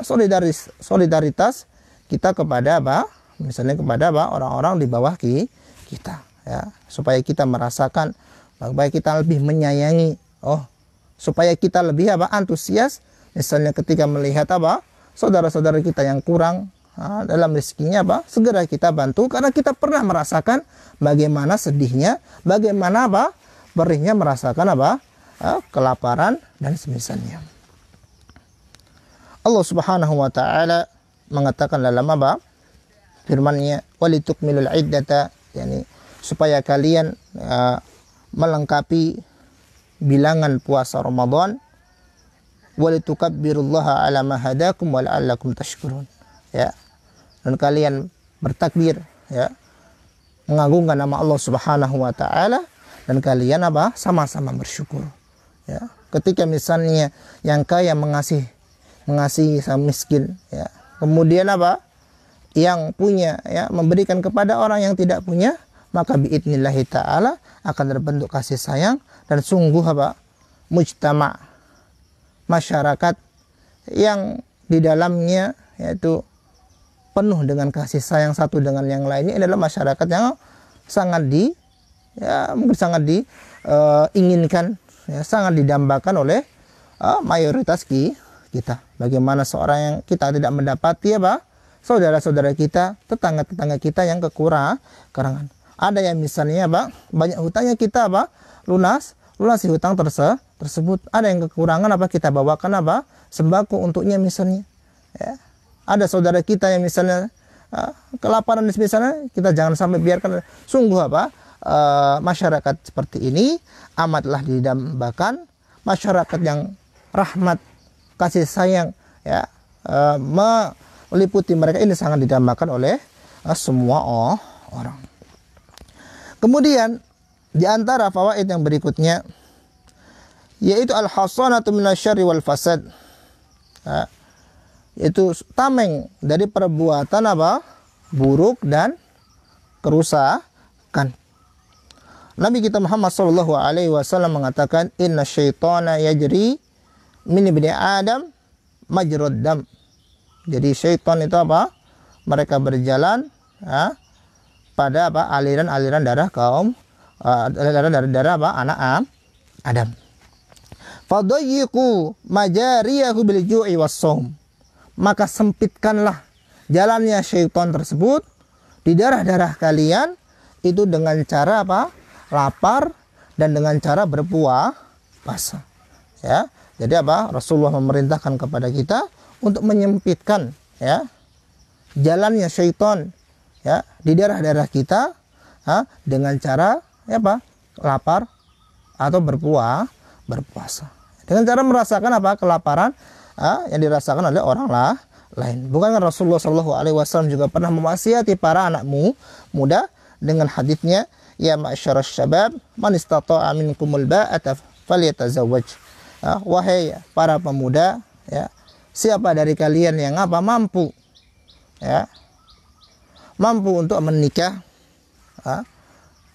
solidaritas kita kepada apa? Misalnya kepada apa? Orang-orang di bawah kita, ya. Supaya kita merasakan, supaya kita lebih menyayangi, supaya kita lebih apa? Antusias, misalnya ketika melihat apa? Saudara-saudara kita yang kurang dalam rezekinya apa? Segera kita bantu, karena kita pernah merasakan bagaimana sedihnya, bagaimana apa? Perihnya merasakan apa? Kelaparan dan semisalnya. Allah Subhanahu wa taala mengatakan dalam apa? Firman-Nya, walitukmilul iddata, yakni supaya kalian melengkapi bilangan puasa Ramadan, walitukabbirullaha ala ma hadakum wa la'allakum tashkurun, ya. Dan kalian bertakbir, ya, mengagungkan nama Allah Subhanahu wa taala, dan kalian apa? Sama-sama bersyukur, ya. Ketika misalnya yang kaya mengasihi sama miskin, ya. Kemudian apa? Yang punya, ya, memberikan kepada orang yang tidak punya, maka biidnillahi ta'ala akan terbentuk kasih sayang, dan sungguh apa? Mujtama, masyarakat yang di dalamnya yaitu penuh dengan kasih sayang satu dengan yang lainnya adalah masyarakat yang sangat mungkin sangat diinginkan, ya, sangat didambakan oleh mayoritas kita. Bagaimana seorang yang kita tidak mendapati apa? Saudara-saudara kita, tetangga-tetangga kita yang kekurangan. Ada yang misalnya apa? Banyak hutangnya, kita apa? Lunasi hutang tersebut. Ada yang kekurangan apa? Kita bawakan apa? Sembako untuknya misalnya, ya. Ada saudara kita yang misalnya kelaparan misalnya, kita jangan sampai biarkan. Sungguh apa? Masyarakat seperti ini amatlah didambakan. Masyarakat yang rahmat, kasih sayang, ya, meliputi mereka ini sangat didambakan oleh semua orang. Kemudian di antara fawaid yang berikutnya yaitu al-hasanatu minasyarri wal fasad, ya, yaitu tameng dari perbuatan apa? Buruk dan kerusakan. Nabi kita Muhammad sallallahu alaihi wasallam mengatakan, inna syaitana yajri min ibni Adam majrad dam. Jadi syaitan itu apa? Mereka berjalan, ya, pada apa? Aliran-aliran darah darah apa? Anak Adam. Fadayyiqu majariyahu bil ju'i was shaum. Maka sempitkanlah jalannya syaitan tersebut di darah-darah kalian itu dengan cara apa? Lapar dan dengan cara berpuasa, ya. Jadi apa? Rasulullah memerintahkan kepada kita untuk menyempitkan, ya, jalannya syaitan, ya, di darah-darah kita, dengan cara, ya, apa? Lapar atau berpuasa, Dengan cara merasakan apa? Kelaparan yang dirasakan oleh orang lain. Bukankah Rasulullah SAW juga pernah mewasiati para anak muda dengan hadisnya, ya ma'syarasy syabab man istata'a minkumul ba'ata falyatazawwaj. Wahai para pemuda, ya, siapa dari kalian yang mampu, ya, mampu untuk menikah,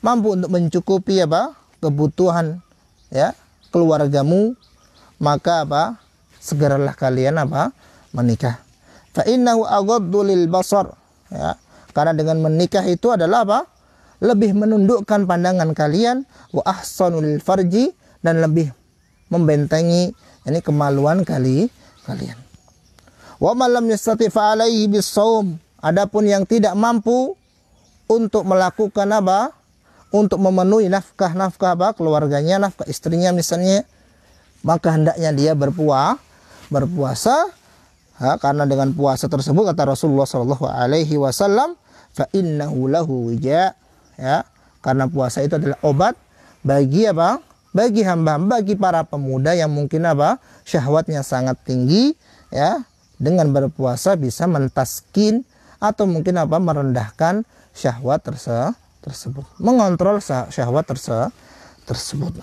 mampu untuk mencukupi kebutuhan, ya, keluargamu, maka segeralah kalian menikah. Fa innahu aghaddu lil basar, ya, karena dengan menikah itu adalah lebih menundukkan pandangan kalian, wa ahsanu lil farji, dan lebih membentengi ini kemaluan kalian. Wa man lam yastati fa alaihi bis-shaum, adapun yang tidak mampu untuk melakukan untuk memenuhi nafkah keluarganya, nafkah istrinya misalnya, maka hendaknya dia berpuasa. Karena dengan puasa tersebut kata Rasulullah SAW, fa innahu lahu wija, ya, karena puasa itu adalah obat bagi bagi hamba, bagi para pemuda yang mungkin syahwatnya sangat tinggi, ya, dengan berpuasa bisa mentaskin atau mungkin merendahkan syahwat tersebut, mengontrol syahwat tersebut.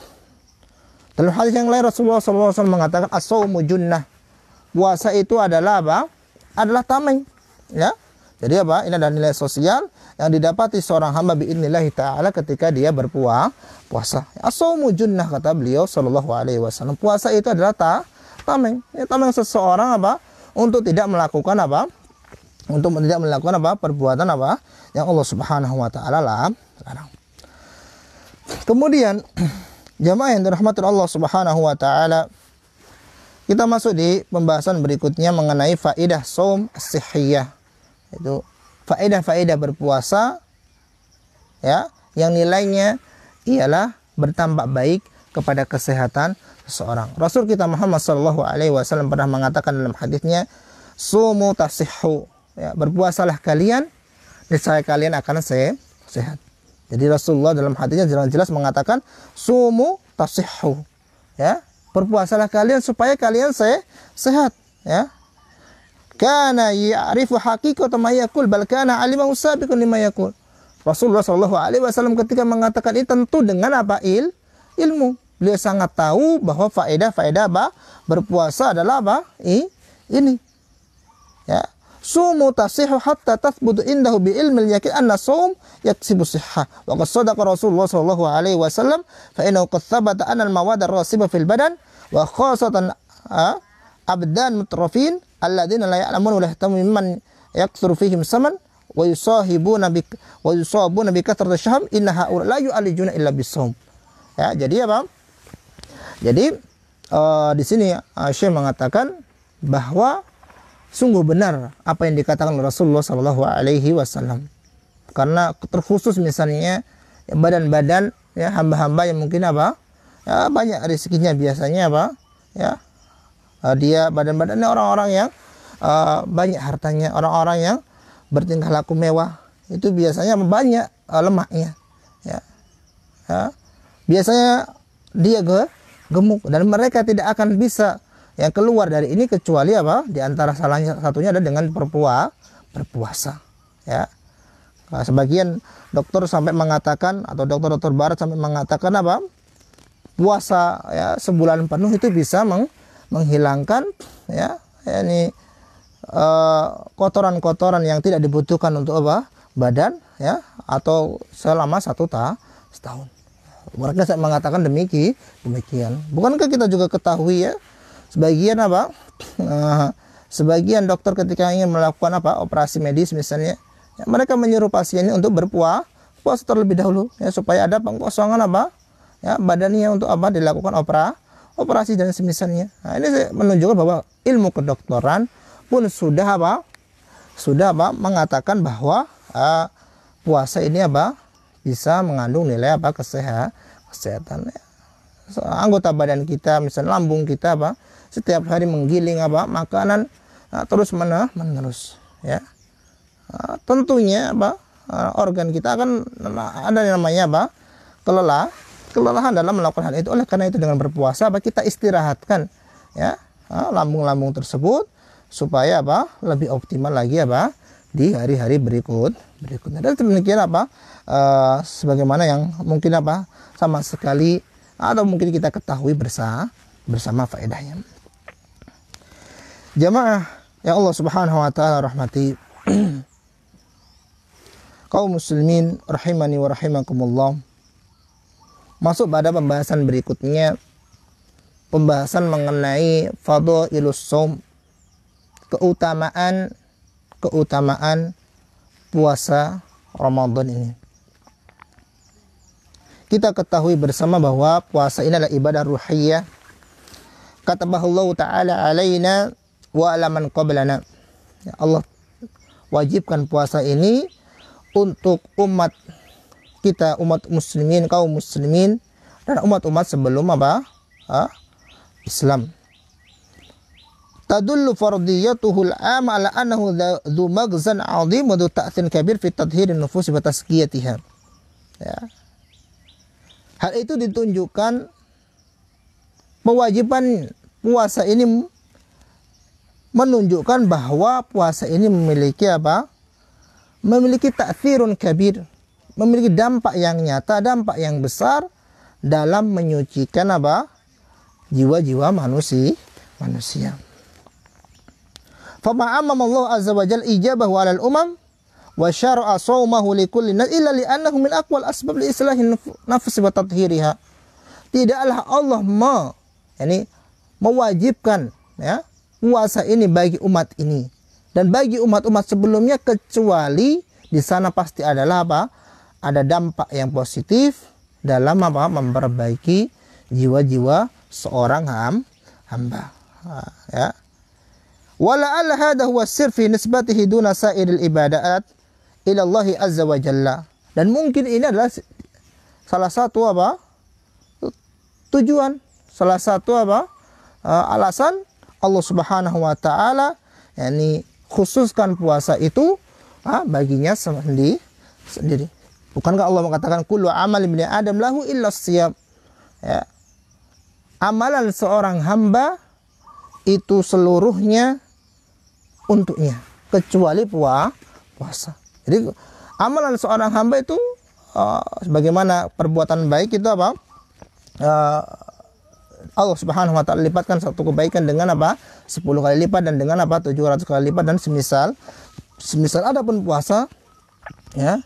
Dalam hadis yang lain Rasulullah SAW mengatakan as-shaumu junnah, puasa itu adalah adalah tameng, ya. Jadi ini adalah nilai sosial yang didapati seorang hamba biidznillah taala ketika dia berpuasa. As-shaumu junnah, kata beliau sallallahu alaihi wasallam. Puasa itu adalah tameng. Ya, tameng seseorang untuk tidak melakukan perbuatan yang Allah Subhanahu wa taala larang. Kemudian jamaah yang dirahmati Allah Subhanahu wa taala, kita masuk di pembahasan berikutnya mengenai faidah shaum as-sihhiyah. Itu faedah-faedah berpuasa, ya, yang nilainya ialah bertambah baik kepada kesehatan seseorang. Rasul kita Muhammad sallallahu alaihi wasallam pernah mengatakan dalam hadisnya, sumu tasihhu, ya, berpuasalah kalian niscaya kalian akan sehat. Jadi Rasulullah dalam hadisnya jelas mengatakan sumu tasihhu, ya, berpuasalah kalian supaya kalian sehat, ya. Kana ya'rifu haqiqata ma yaqul bal kana alimahu sabiqun lima yaqul. Rasulullah sallallahu alaihi wasallam ketika mengatakan ini tentu dengan ilmu. Beliau sangat tahu bahwa faedah berpuasa adalah ini. Ya. Sumu tasihhu hatta tathbutu indahu bi ilmil yakin anna shaum yaksibu sihhah. Wa qad sadaqa Rasulullah sallallahu alaihi wasallam fa innahu qad thabata anna al-mawad ar-rasiba fil badan wa khasatan abdan mutrafin alladziina la ya'lamun wa la yahtamu mimman yakthuru fihim saman wa yusahibuna bi kathrati syaham inna haula la yu'alijuna illa bis-shaum. Ya, jadi Jadi di sini Syekh mengatakan bahwa sungguh benar apa yang dikatakan Rasulullah sallallahu alaihi wasallam. Karena terkhusus misalnya badan-badan, ya, hamba-hamba yang mungkin ya, banyak rezekinya biasanya ya, dia badan-badannya orang-orang yang banyak hartanya, orang-orang yang bertingkah laku mewah, itu biasanya banyak lemaknya, ya. Biasanya dia gemuk dan mereka tidak akan bisa yang keluar dari ini kecuali di antara salah satunya ada dengan berpuasa, ya. Nah, sebagian dokter sampai mengatakan, atau dokter-dokter barat sampai mengatakan puasa, ya, sebulan penuh itu bisa menghilangkan, ya, ini kotoran-kotoran yang tidak dibutuhkan untuk badan, ya, atau selama satu tahun. Mereka saya mengatakan demikian. Bukankah kita juga ketahui, ya, sebagian sebagian dokter ketika ingin melakukan operasi medis misalnya, ya, mereka menyuruh pasiennya untuk berpuasa terlebih dahulu, ya, supaya ada pengkosongan ya, badannya untuk dilakukan operasi dan semisalnya. Nah, ini menunjukkan bahwa ilmu kedokteran pun sudah mengatakan bahwa puasa ini bisa mengandung nilai kesehatan, ya. Anggota badan kita, misalnya lambung kita setiap hari menggiling makanan terus menerus, ya. Tentunya organ kita akan ada yang namanya kelelahan dalam melakukan hal itu. Oleh karena itu dengan berpuasa kita istirahatkan ya lambung-lambung tersebut supaya lebih optimal lagi di hari-hari berikutnya. Dan demikian sebagaimana yang mungkin sama sekali atau mungkin kita ketahui bersama faedahnya. Jamaah yang Allah Subhanahu wa taala rahmati, kaum muslimin rahimani wa rahimakumullah. Masuk pada pembahasan berikutnya, pembahasan mengenai fadhailus shaum, keutamaan puasa Ramadan ini. Kita ketahui bersama bahwa puasa ini adalah ibadah ruhiyah. Kataballahu ta'ala alaina wa alaman qablana. Ya, Allah wajibkan puasa ini untuk umat kita, umat muslimin, kaum muslimin, dan umat-umat sebelum Islam. Tadullu fardiyatuhu al-'am ala annahu dzu maghzan 'azim wa dzu ta'thin kabir fi tadhhirin nufus wa tazkiyatiha. Ya. Hal itu ditunjukkan kewajiban puasa ini menunjukkan bahwa puasa ini memiliki memiliki ta'thirun kabir, memiliki dampak yang nyata, dampak yang besar dalam menyucikan jiwa-jiwa manusia. Fama amama Allah azza wa jalla ijabahu 'alal umam wa syara'a shaumahu likulli nas illa li'annahu min aqwal asbab li islahin nafsi wa tathhiriha. Tidaklah Allah mewajibkan ya puasa ini bagi umat ini dan bagi umat-umat sebelumnya, kecuali di sana pasti adalah ada dampak yang positif dalam memperbaiki jiwa-jiwa seorang hamba. Ya. Wala alla hadha huwa sir fi nisbatihi duna sa'iril ibadat ila Allah azza wa jalla. Dan mungkin ini adalah salah satu tujuan, salah satu alasan Allah Subhanahu wa taala khususkan puasa itu baginya sendiri. Bukankah Allah mengatakan kullu amal ibni adam lahu illa shiyam. Ya. Amalan seorang hamba itu seluruhnya untuknya kecuali puasa. Jadi amalan seorang hamba itu sebagaimana perbuatan baik itu Allah Subhanahu wa taala lipatkan satu kebaikan dengan 10 kali lipat, dan dengan 700 kali lipat, dan semisal adapun puasa ya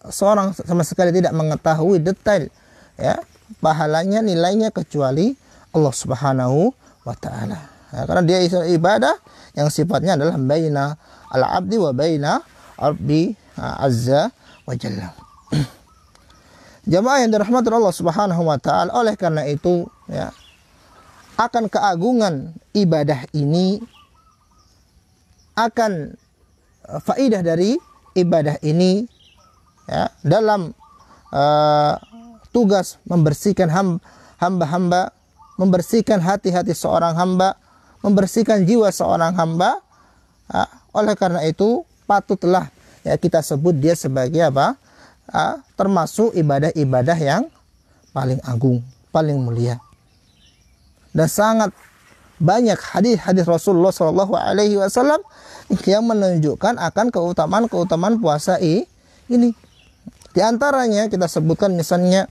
seorang sama sekali tidak mengetahui detail ya pahalanya, nilainya, kecuali Allah Subhanahu wa taala. Ya, karena dia ibadah yang sifatnya adalah baina al-'abdi wa baina Rabbi azza wa jalla. Jamaah yang dirahmati Allah Subhanahu wa taala, oleh karena itu ya akan keagungan ibadah ini, akan faidah dari ibadah ini ya dalam tugas membersihkan hamba-hamba, membersihkan hati-hati seorang hamba, membersihkan jiwa seorang hamba. Oleh karena itu patutlah ya kita sebut dia sebagai termasuk ibadah-ibadah yang paling agung, paling mulia. Dan sangat banyak hadis-hadis Rasulullah Shallallahu Alaihi Wasallam yang menunjukkan akan keutamaan puasa ini. Di antaranya kita sebutkan misalnya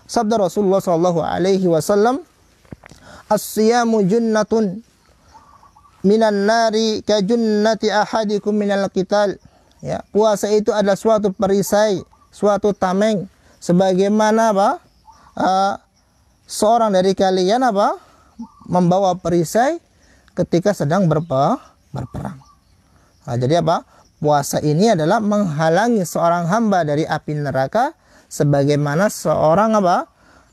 sabda Rasulullah Shallallahu Alaihi Wasallam, as-siyamu junnatun minan nari ka junnati ahadikum minal qital. Ya, puasa itu adalah suatu perisai, suatu tameng, sebagaimana seorang dari kalian membawa perisai ketika sedang berperang. Jadi puasa ini adalah menghalangi seorang hamba dari api neraka, sebagaimana seorang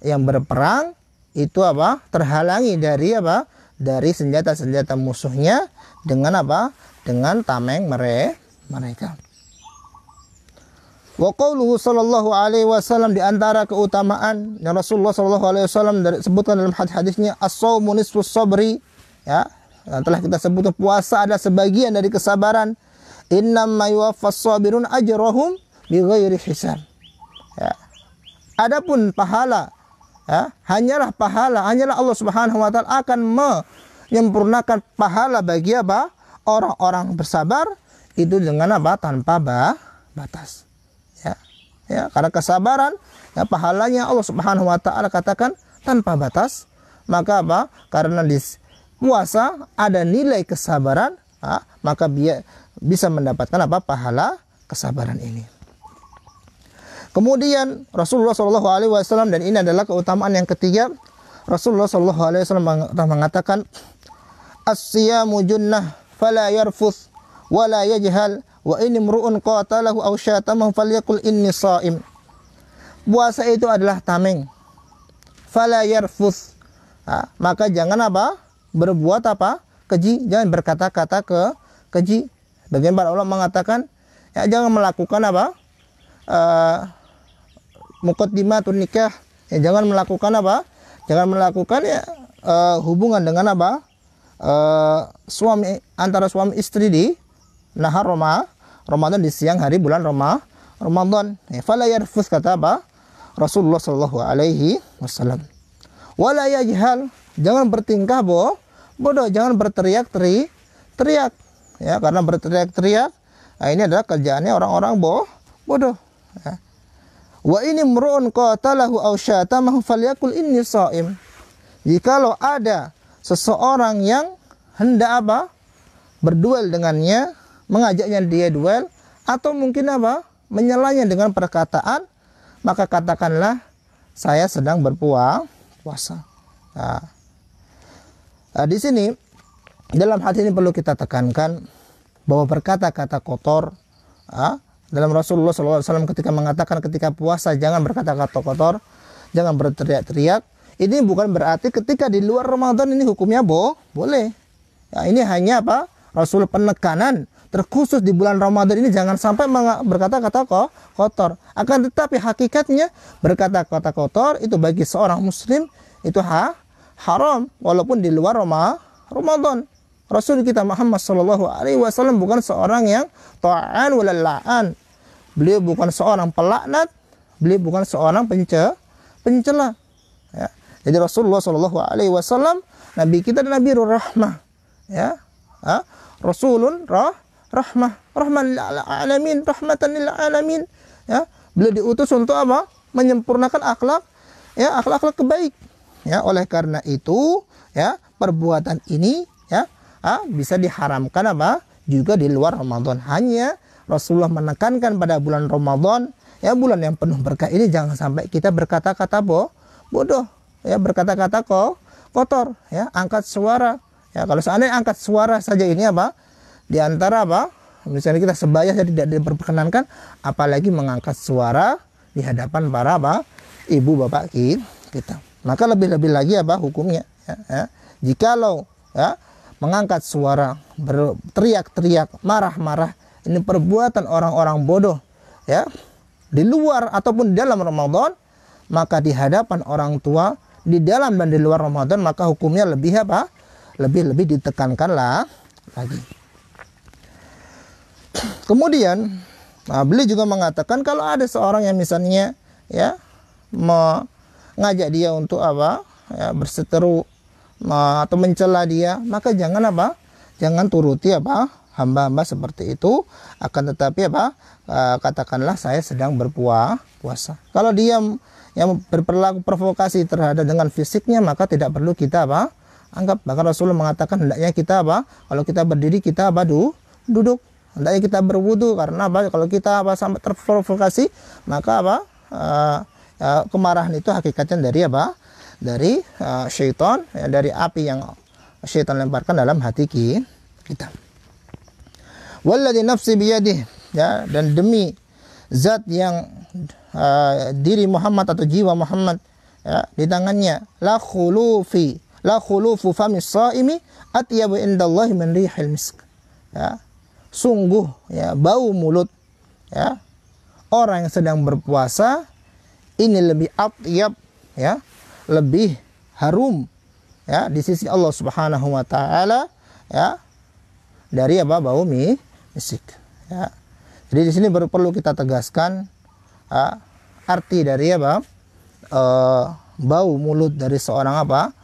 yang berperang itu terhalangi dari senjata-senjata musuhnya dengan dengan tameng mereka. Wa qauluhu sallallahu alaihi wasallam, di antara keutamaan yang Rasulullah sallallahu alaihi wasallam sebutkan dalam hadis-hadisnya, as-shaumu nisfus sabri, ya, yang telah kita sebutkan puasa adalah sebagian dari kesabaran. Innama yuwaffas sabirun ajrahum bighairi hisab. Ya. Adapun pahala, ya, hanyalah Allah Subhanahu wa taala akan menyempurnakan pahala bagi apa? Orang-orang bersabar itu dengan apa? Tanpa batas. Ya. Ya, karena kesabaran, ya, pahalanya Allah Subhanahu wa taala katakan tanpa batas. Maka apa? Karena di puasa ada nilai kesabaran, ya, maka bisa mendapatkan apa? Pahala kesabaran ini. Kemudian Rasulullah SAW, dan ini adalah keutamaan yang ketiga, Rasulullah SAW mengatakan, as-siyamu junnah fala yarfuth wala yajhal wa in imru'un qatalahu aw syatamahu falyaqul inni shaim. Puasa itu adalah tameng, fala yarfuth, maka jangan apa? Berbuat apa? Keji, jangan berkata-kata keji. Bagian para ulama mengatakan, ya, jangan melakukan apa? Muqaddimatun nikah, ya, jangan melakukan apa? Jangan melakukan, ya, hubungan dengan apa? Antara suami istri di nahar Ramadan, di siang hari bulan Ramadan. Ya, fala yarfus, kata apa? Rasulullah sallallahu alaihi wasallam. Wala yajhal, jangan bertingkah bodoh, jangan berteriak-teriak. Ya, karena berteriak-teriak, nah, ini adalah kerjaannya orang-orang bodoh. Ya. Wa ini mru'un qatalahu aw syatamahu falyakul inni shaim. Jikalau ada seseorang yang hendak apa? Berduel dengannya, mengajaknya dia duel, atau mungkin apa? Menyelanya dengan perkataan, maka katakanlah saya sedang berpuasa. Nah, di sini dalam hadis ini perlu kita tekankan bahwa berkata-kata kotor, dalam Rasulullah SAW ketika mengatakan ketika puasa jangan berkata-kata kotor, jangan berteriak-teriak, ini bukan berarti ketika di luar Ramadan ini hukumnya boleh. Ya, ini hanya apa? Rasul penekanan terkhusus di bulan Ramadan ini jangan sampai berkata-kata kotor. Akan tetapi hakikatnya berkata-kata kotor itu bagi seorang muslim itu haram walaupun di luar Ramadan. Rasul kita Muhammad SAW bukan seorang yang ta'an wala la'an. Beliau bukan seorang pelaknat, beliau bukan seorang pencela. Ya. Jadi Rasulullah SAW Nabi kita dan Nabi Rahmah. Ya. Rasulun rahmah, rahman lil alamin, rahmatan lil alamin. Ya. Beliau diutus untuk apa? Menyempurnakan akhlak, ya, akhlak kebaik. Ya, oleh karena itu, ya, perbuatan ini, ya, bisa diharamkan apa? Juga di luar Ramadan. Hanya Rasulullah menekankan pada bulan Ramadan, ya, bulan yang penuh berkah ini jangan sampai kita berkata-kata bodoh, ya, berkata-kata kotor, ya, angkat suara. Ya, kalau seandainya angkat suara saja ini apa? Di antara apa? Misalnya kita sebaya saja tidak diperkenankan, apalagi mengangkat suara di hadapan para apa? Ibu bapak kita. Maka lebih-lebih lagi apa hukumnya? Ya. Jikalau, ya, mengangkat suara, berteriak-teriak, marah-marah, ini perbuatan orang-orang bodoh, ya, di luar ataupun di dalam Ramadan, maka di hadapan orang tua, di dalam dan di luar Ramadan, maka hukumnya lebih apa? Lebih ditekankanlah lagi. Kemudian, beliau juga mengatakan kalau ada seorang yang misalnya, ya, mengajak dia untuk apa? Ya, berseteru atau mencela dia, maka jangan apa? Jangan turuti apa? Hamba-hamba seperti itu. Akan tetapi apa? Katakanlah saya sedang berpuasa. Kalau dia yang berperilaku provokasi terhadap dengan fisiknya, maka tidak perlu kita apa? Anggap. Bahkan Rasulullah mengatakan hendaknya kita apa? Kalau kita berdiri kita apa? Duduk. Hendaknya kita berwudu, karena apa? Kalau kita apa sampai terprovokasi, maka apa? Kemarahan itu hakikatnya dari apa? Dari syaitan, ya, dari api yang syaitan lemparkan dalam hati kita. Walladzi nafsi biyadihi, ya, dan demi zat yang diri Muhammad atau jiwa Muhammad, ya, di tangannya, la khulufu famis shaimi atyabu indallahi min rihil misk. Ya, sungguh, ya, bau mulut, ya, orang yang sedang berpuasa ini lebih atyab, ya, lebih harum, ya, di sisi Allah Subhanahu wa taala, ya, dari apa? Bau misik, ya. Jadi di sini perlu kita tegaskan arti dari apa? bau mulut dari seorang apa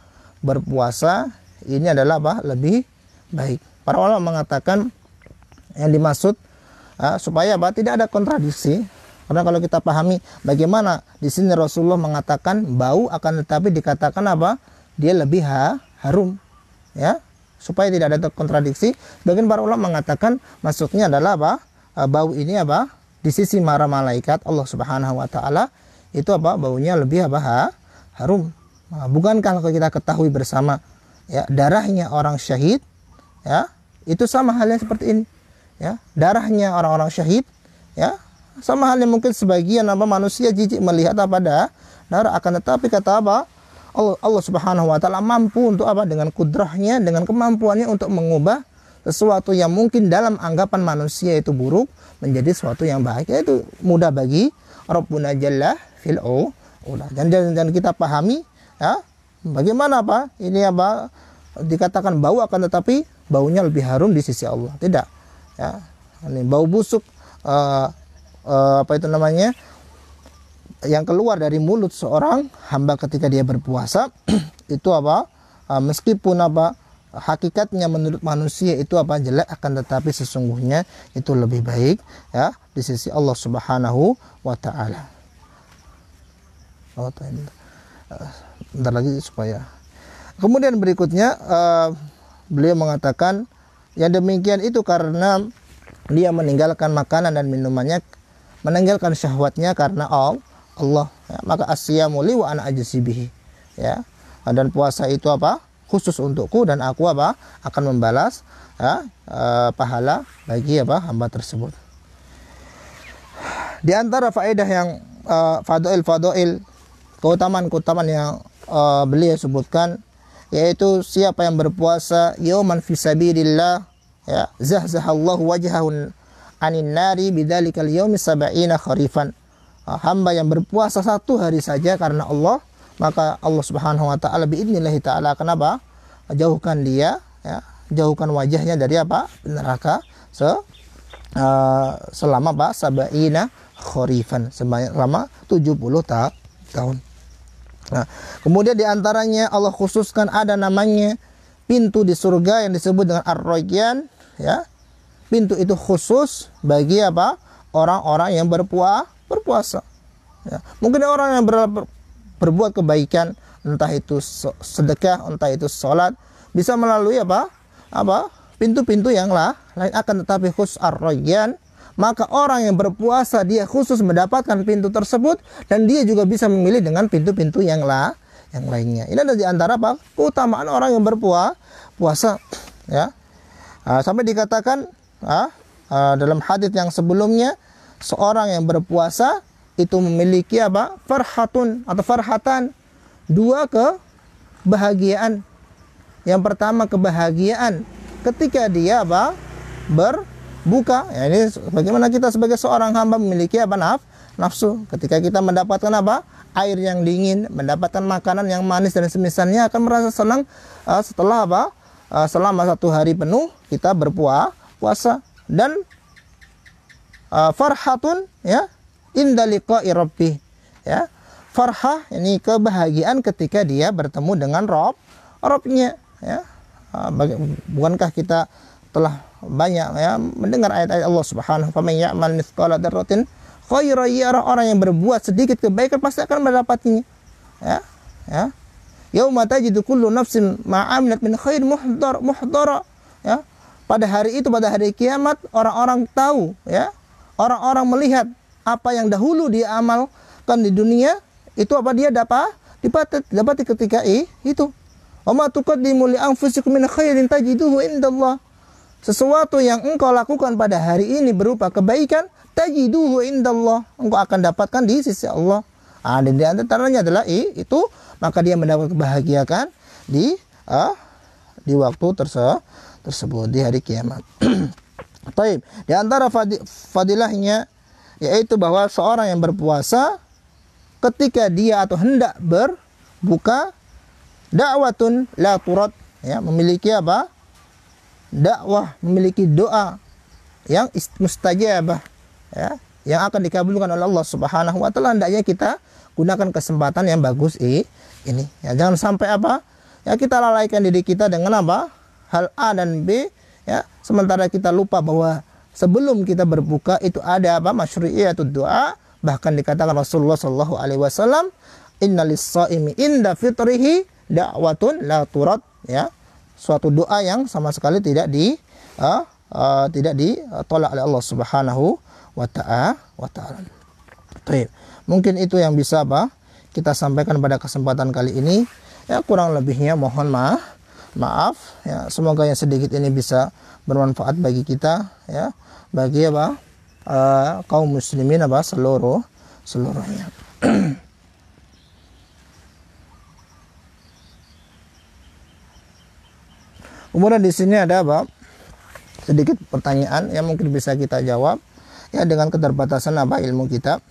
berpuasa ini adalah apa lebih baik. Para ulama mengatakan yang dimaksud supaya apa tidak ada kontradiksi, karena kalau kita pahami bagaimana di sini Rasulullah mengatakan bau akan tetapi dikatakan apa dia lebih harum, ya, supaya tidak ada kontradiksi. Bagian para ulama mengatakan maksudnya adalah apa bau ini apa di sisi para malaikat Allah Subhanahu wa taala itu apa baunya lebih apa harum. Bukankah kalau kita ketahui bersama ya darahnya orang syahid ya itu sama halnya seperti ini ya, darahnya orang-orang syahid ya sama halnya mungkin sebagian apa manusia jijik melihat apa darah, akan tetapi kata apa Allah Subhanahu wa taala mampu untuk apa dengan kudrahnya, dengan kemampuannya untuk mengubah sesuatu yang mungkin dalam anggapan manusia itu buruk menjadi sesuatu yang baik. Itu mudah bagi Rabbuna Jalla fil ula. Dan kita pahami ya bagaimana apa ini apa dikatakan bau akan tetapi baunya lebih harum di sisi Allah. Tidak ya. Ini bau busuk apa itu namanya yang keluar dari mulut seorang hamba ketika dia berpuasa itu apa meskipun apa hakikatnya menurut manusia itu apa jelek, akan tetapi sesungguhnya itu lebih baik ya di sisi Allah Subhanahu wa taala. Bentar lagi supaya. Kemudian berikutnya beliau mengatakan yang demikian itu karena dia meninggalkan makanan dan minumannya, meninggalkan syahwatnya karena Allah ya, maka asyamu li wa ana ajzi bihi ya, dan puasa itu apa khusus untukku dan aku apa akan membalas ya, pahala bagi apa hamba tersebut. Di antara faedah yang fadail keutamaan yang beliau sebutkan yaitu siapa yang berpuasa yauman fi sabilillah ya zahzahallahu wajhahu anin nari bidzalikal yaumi sab'ina kharifan. Hamba yang berpuasa satu hari saja karena Allah, maka Allah Subhanahu wa taala biidznillah taala akan apa? Jauhkan dia ya, jauhkan wajahnya dari apa? Neraka selama apa? Sab'ina kharifan, selama 70 tahun. Nah, kemudian diantaranya Allah khususkan ada namanya pintu di surga yang disebut dengan Ar-Rayyan ya. Pintu itu khusus bagi apa? Orang-orang yang berpuasa. Ya. Mungkin orang yang berbuat kebaikan, entah itu sedekah, entah itu sholat, bisa melalui apa pintu-pintu yang lain, akan tetapi khusus Ar-Rayyan, maka orang yang berpuasa dia khusus mendapatkan pintu tersebut dan dia juga bisa memilih dengan pintu-pintu yang lainnya. Ini adalah di antara apa keutamaan orang yang berpuasa ya. Sampai dikatakan dalam hadis yang sebelumnya seorang yang berpuasa itu memiliki apa farhatun atau farhatan, dua kebahagiaan. Yang pertama kebahagiaan ketika dia apa berbuka ya, ini bagaimana kita sebagai seorang hamba memiliki apa nafsu ketika kita mendapatkan apa air yang dingin, mendapatkan makanan yang manis dan semisalnya, akan merasa senang setelah apa selama satu hari penuh kita berpuasa. Dan farhatun ya inda liqa'i rabbih ya, farhah ini kebahagiaan ketika dia bertemu dengan Rabbnya ya. Bukankah kita telah banyak ya mendengar ayat-ayat Allah Subhanahu wa taala, ya'mal mithqala dzarratin khairan yarah, orang yang berbuat sedikit kebaikan pasti akan mendapatnya ya. Yauma tajidu kullu nafsin ma 'amilat min khair muhdara ya. Pada hari itu, pada hari kiamat, orang-orang tahu ya, orang-orang melihat apa yang dahulu dia amalkan di dunia itu apa dia dapati ketika itu. Wa ma tuqaddimu li anfusikum min khairin tajiduhu indallah. Sesuatu yang engkau lakukan pada hari ini berupa kebaikan, tajiduhu indallah, engkau akan dapatkan di sisi Allah. Dan di antaranya adalah itu, maka dia mendapat kebahagiaan di waktu tersebut di hari kiamat. Baik, di antara fadilahnya yaitu bahwa seorang yang berpuasa ketika dia atau hendak berbuka dakwatun la turad ya, memiliki apa? Dakwah, memiliki doa yang mustajabah ya, yang akan dikabulkan oleh Allah Subhanahu wa taala. Hendaknya kita gunakan kesempatan yang bagus ini. Ya, jangan sampai apa? Ya, kita lalaikan diri kita dengan apa? Hal A dan B, ya. Sementara kita lupa bahwa sebelum kita berbuka itu ada apa? Masyru'iyatud doa. Bahkan dikatakan Rasulullah sallallahu alaihi wasallam, innalis shaimi inda fitrihi da'watun la turad, ya. Suatu doa yang sama sekali tidak ditolak oleh Allah Subhanahu wa ta'ala. Baik. Mungkin itu yang bisa apa kita sampaikan pada kesempatan kali ini. Ya, kurang lebihnya mohon maaf. Ya, semoga yang sedikit ini bisa bermanfaat bagi kita, ya, bagi apa kaum muslimin apa seluruhnya. Kemudian di sini ada apa? Sedikit pertanyaan yang mungkin bisa kita jawab, ya, dengan keterbatasan apa ilmu kita.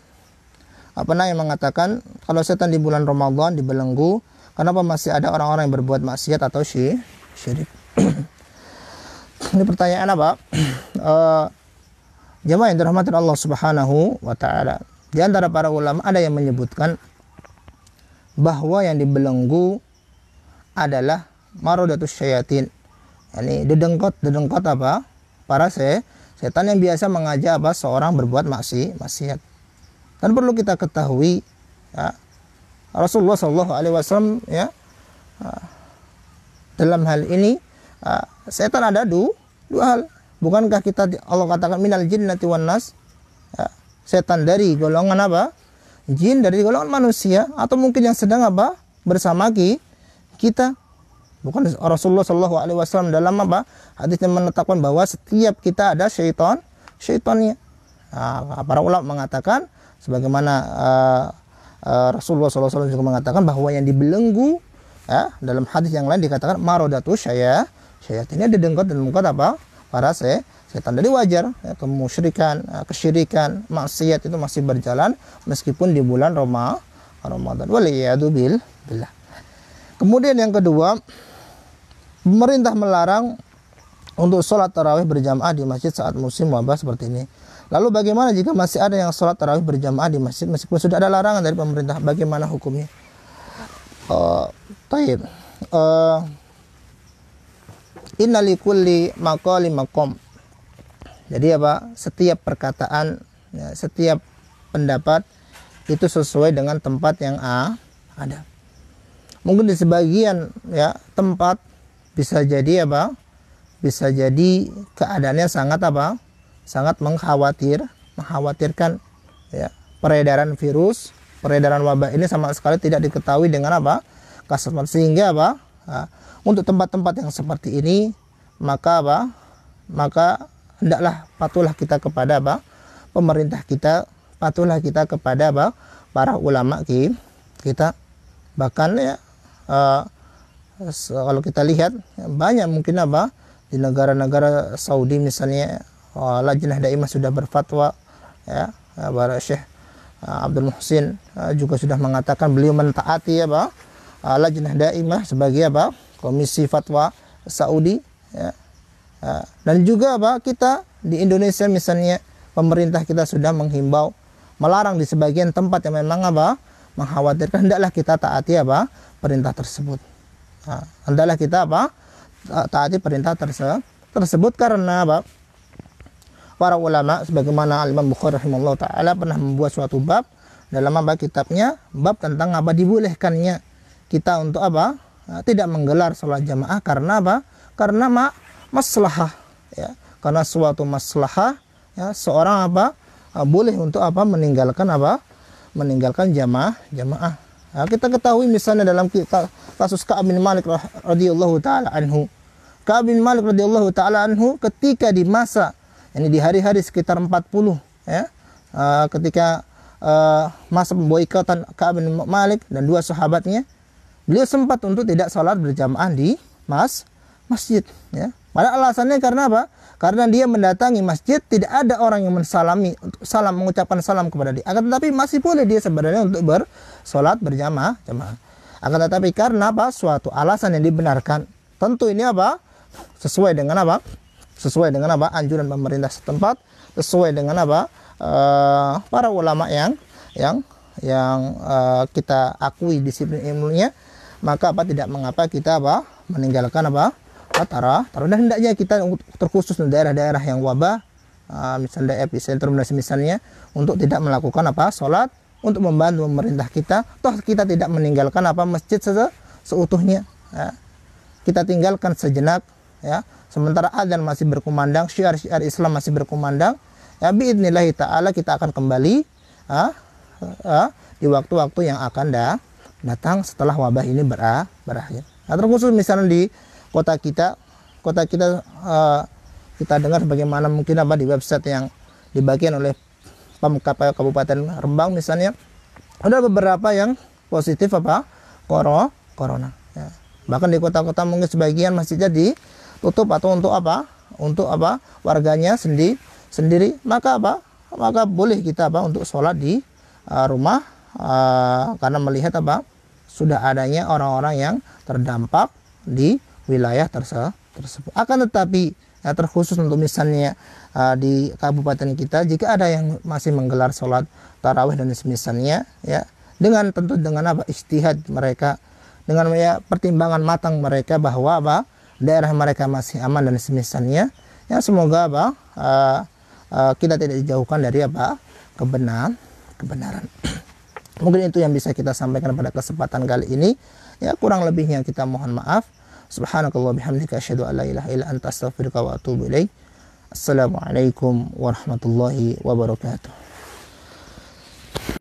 Pernah yang mengatakan kalau setan di bulan Ramadan dibelenggu, kenapa masih ada orang-orang yang berbuat maksiat atau syirik? Ini pertanyaan apa? Jemaah yang dirahmati Allah Subhanahu wa ta'ala. Di antara para ulama ada yang menyebutkan bahwa yang dibelenggu adalah marodatus syayatin. Yani dedengkot apa? Para setan yang biasa mengajak apa seorang berbuat maksiat. Dan perlu kita ketahui, ya, Rasulullah Shallallahu Alaihi Wasallam, ya, dalam hal ini setan ada dua hal. Bukankah kita Allah katakan minal jinnati wan nas, ya, setan dari golongan apa? Jin, dari golongan manusia, atau mungkin yang sedang apa? Bersama kita. Bukan Rasulullah Shallallahu Alaihi Wasallam dalam apa? Hadisnya menetapkan bahwa setiap kita ada syaitannya. Para ulama mengatakan sebagaimana Rasulullah SAW juga mengatakan bahwa yang dibelenggu, ya, dalam hadis yang lain dikatakan marodatu syayatin, ini didengkot apa? Para setan. Dari wajar, ya, kemusyrikan, kesyirikan, maksiat itu masih berjalan meskipun di bulan Ramadan. Waliyadu billah. Kemudian yang kedua, pemerintah melarang untuk sholat tarawih berjamaah di masjid saat musim wabah seperti ini. Lalu bagaimana jika masih ada yang sholat tarawih berjamaah di masjid meskipun sudah ada larangan dari pemerintah? Bagaimana hukumnya? Taib. Inna likulli maqali maqam. Jadi apa? Setiap perkataan, ya, setiap pendapat itu sesuai dengan tempat yang ada. Mungkin di sebagian, ya, tempat bisa jadi apa? Bisa jadi keadaannya sangat apa? Sangat mengkhawatirkan, ya, peredaran virus, peredaran wabah ini sama sekali tidak diketahui dengan apa? Kasus, sehingga apa? Untuk tempat-tempat yang seperti ini maka hendaklah patuhlah kita kepada apa? Pemerintah kita, patuhlah kita kepada apa? Para ulama kita. Bahkan, ya, kalau kita lihat, ya, banyak mungkin apa? Di negara-negara Saudi misalnya, Lajnah Daimah sudah berfatwa, ya, para Syekh Abdul Muhsin juga sudah mengatakan beliau mentaati apa? Lajnah Daimah sebagai apa? Komisi Fatwa Saudi, ya. Dan juga apa? Kita di Indonesia misalnya, pemerintah kita sudah menghimbau, melarang di sebagian tempat yang memang apa? Mengkhawatirkan, hendaklah kita taati apa? Perintah tersebut. Hendaklah kita apa? Taati perintah tersebut karena apa? Para ulama sebagaimana Imam Bukhari rahimahullah ta'ala pernah membuat suatu bab dalam apa kitabnya, bab tentang apa dibolehkannya kita untuk apa? Tidak menggelar sholat jamaah karena apa? Karena maslahah, ya. Karena suatu maslahah, ya, seorang apa? Boleh untuk apa? Meninggalkan jamaah. Nah, kita ketahui misalnya dalam kasus Ka'ab bin Malik radhiyallahu taala anhu. Ka'ab bin Malik radhiyallahu taala anhu ketika di masa ini di hari-hari sekitar 40, ya, ketika masa pemboikotan Ka'ab bin Malik dan dua sahabatnya, beliau sempat untuk tidak sholat berjamaah di masjid, ya. Pada alasannya karena apa? Karena dia mendatangi masjid, tidak ada orang yang mengucapkan salam kepada dia. Akan tetapi masih boleh dia sebenarnya untuk bersolat berjamaah. Akan tetapi karena apa? Suatu alasan yang dibenarkan. Tentu ini apa? Sesuai dengan apa? Sesuai dengan apa? Anjuran pemerintah setempat, sesuai dengan apa? Para ulama yang yang kita akui disiplin ilmunya, maka tidak mengapa kita meninggalkan tarawih. Dan hendaknya kita terkhusus di daerah-daerah yang wabah, misalnya epicentrum dan misalnya, untuk tidak melakukan sholat, untuk membantu pemerintah kita. Toh kita tidak meninggalkan masjid seutuhnya, ya. Kita tinggalkan sejenak, ya, sementara adzan masih berkumandang, syiar-syiar Islam masih berkumandang, ya, biidznillah ta'ala kita akan kembali di waktu-waktu yang akan datang setelah wabah ini berakhir. Nah, terkhusus misalnya di kota kita kita dengar bagaimana mungkin di website yang dibagikan oleh Pemkab Kabupaten Rembang misalnya, ada beberapa yang positif corona, ya. Bahkan di kota-kota mungkin sebagian masjidnya ditutup atau untuk warganya sendiri, maka boleh kita untuk sholat di rumah, karena melihat sudah adanya orang-orang yang terdampak di wilayah tersebut. Akan tetapi terkhusus untuk misalnya di kabupaten kita, jika ada yang masih menggelar sholat tarawih dan semisalnya, ya, tentu dengan ijtihad mereka, dengan pertimbangan matang mereka bahwa daerah mereka masih aman dan semisalnya, ya, semoga kita tidak dijauhkan dari kebenaran. Mungkin itu yang bisa kita sampaikan pada kesempatan kali ini, ya, kurang lebihnya kita mohon maaf. Subhanakallah bihamdika asyhadu an la ilaha illa anta astaghfiruka wa atubu ilaik. Assalamualaikum warahmatullahi wabarakatuh.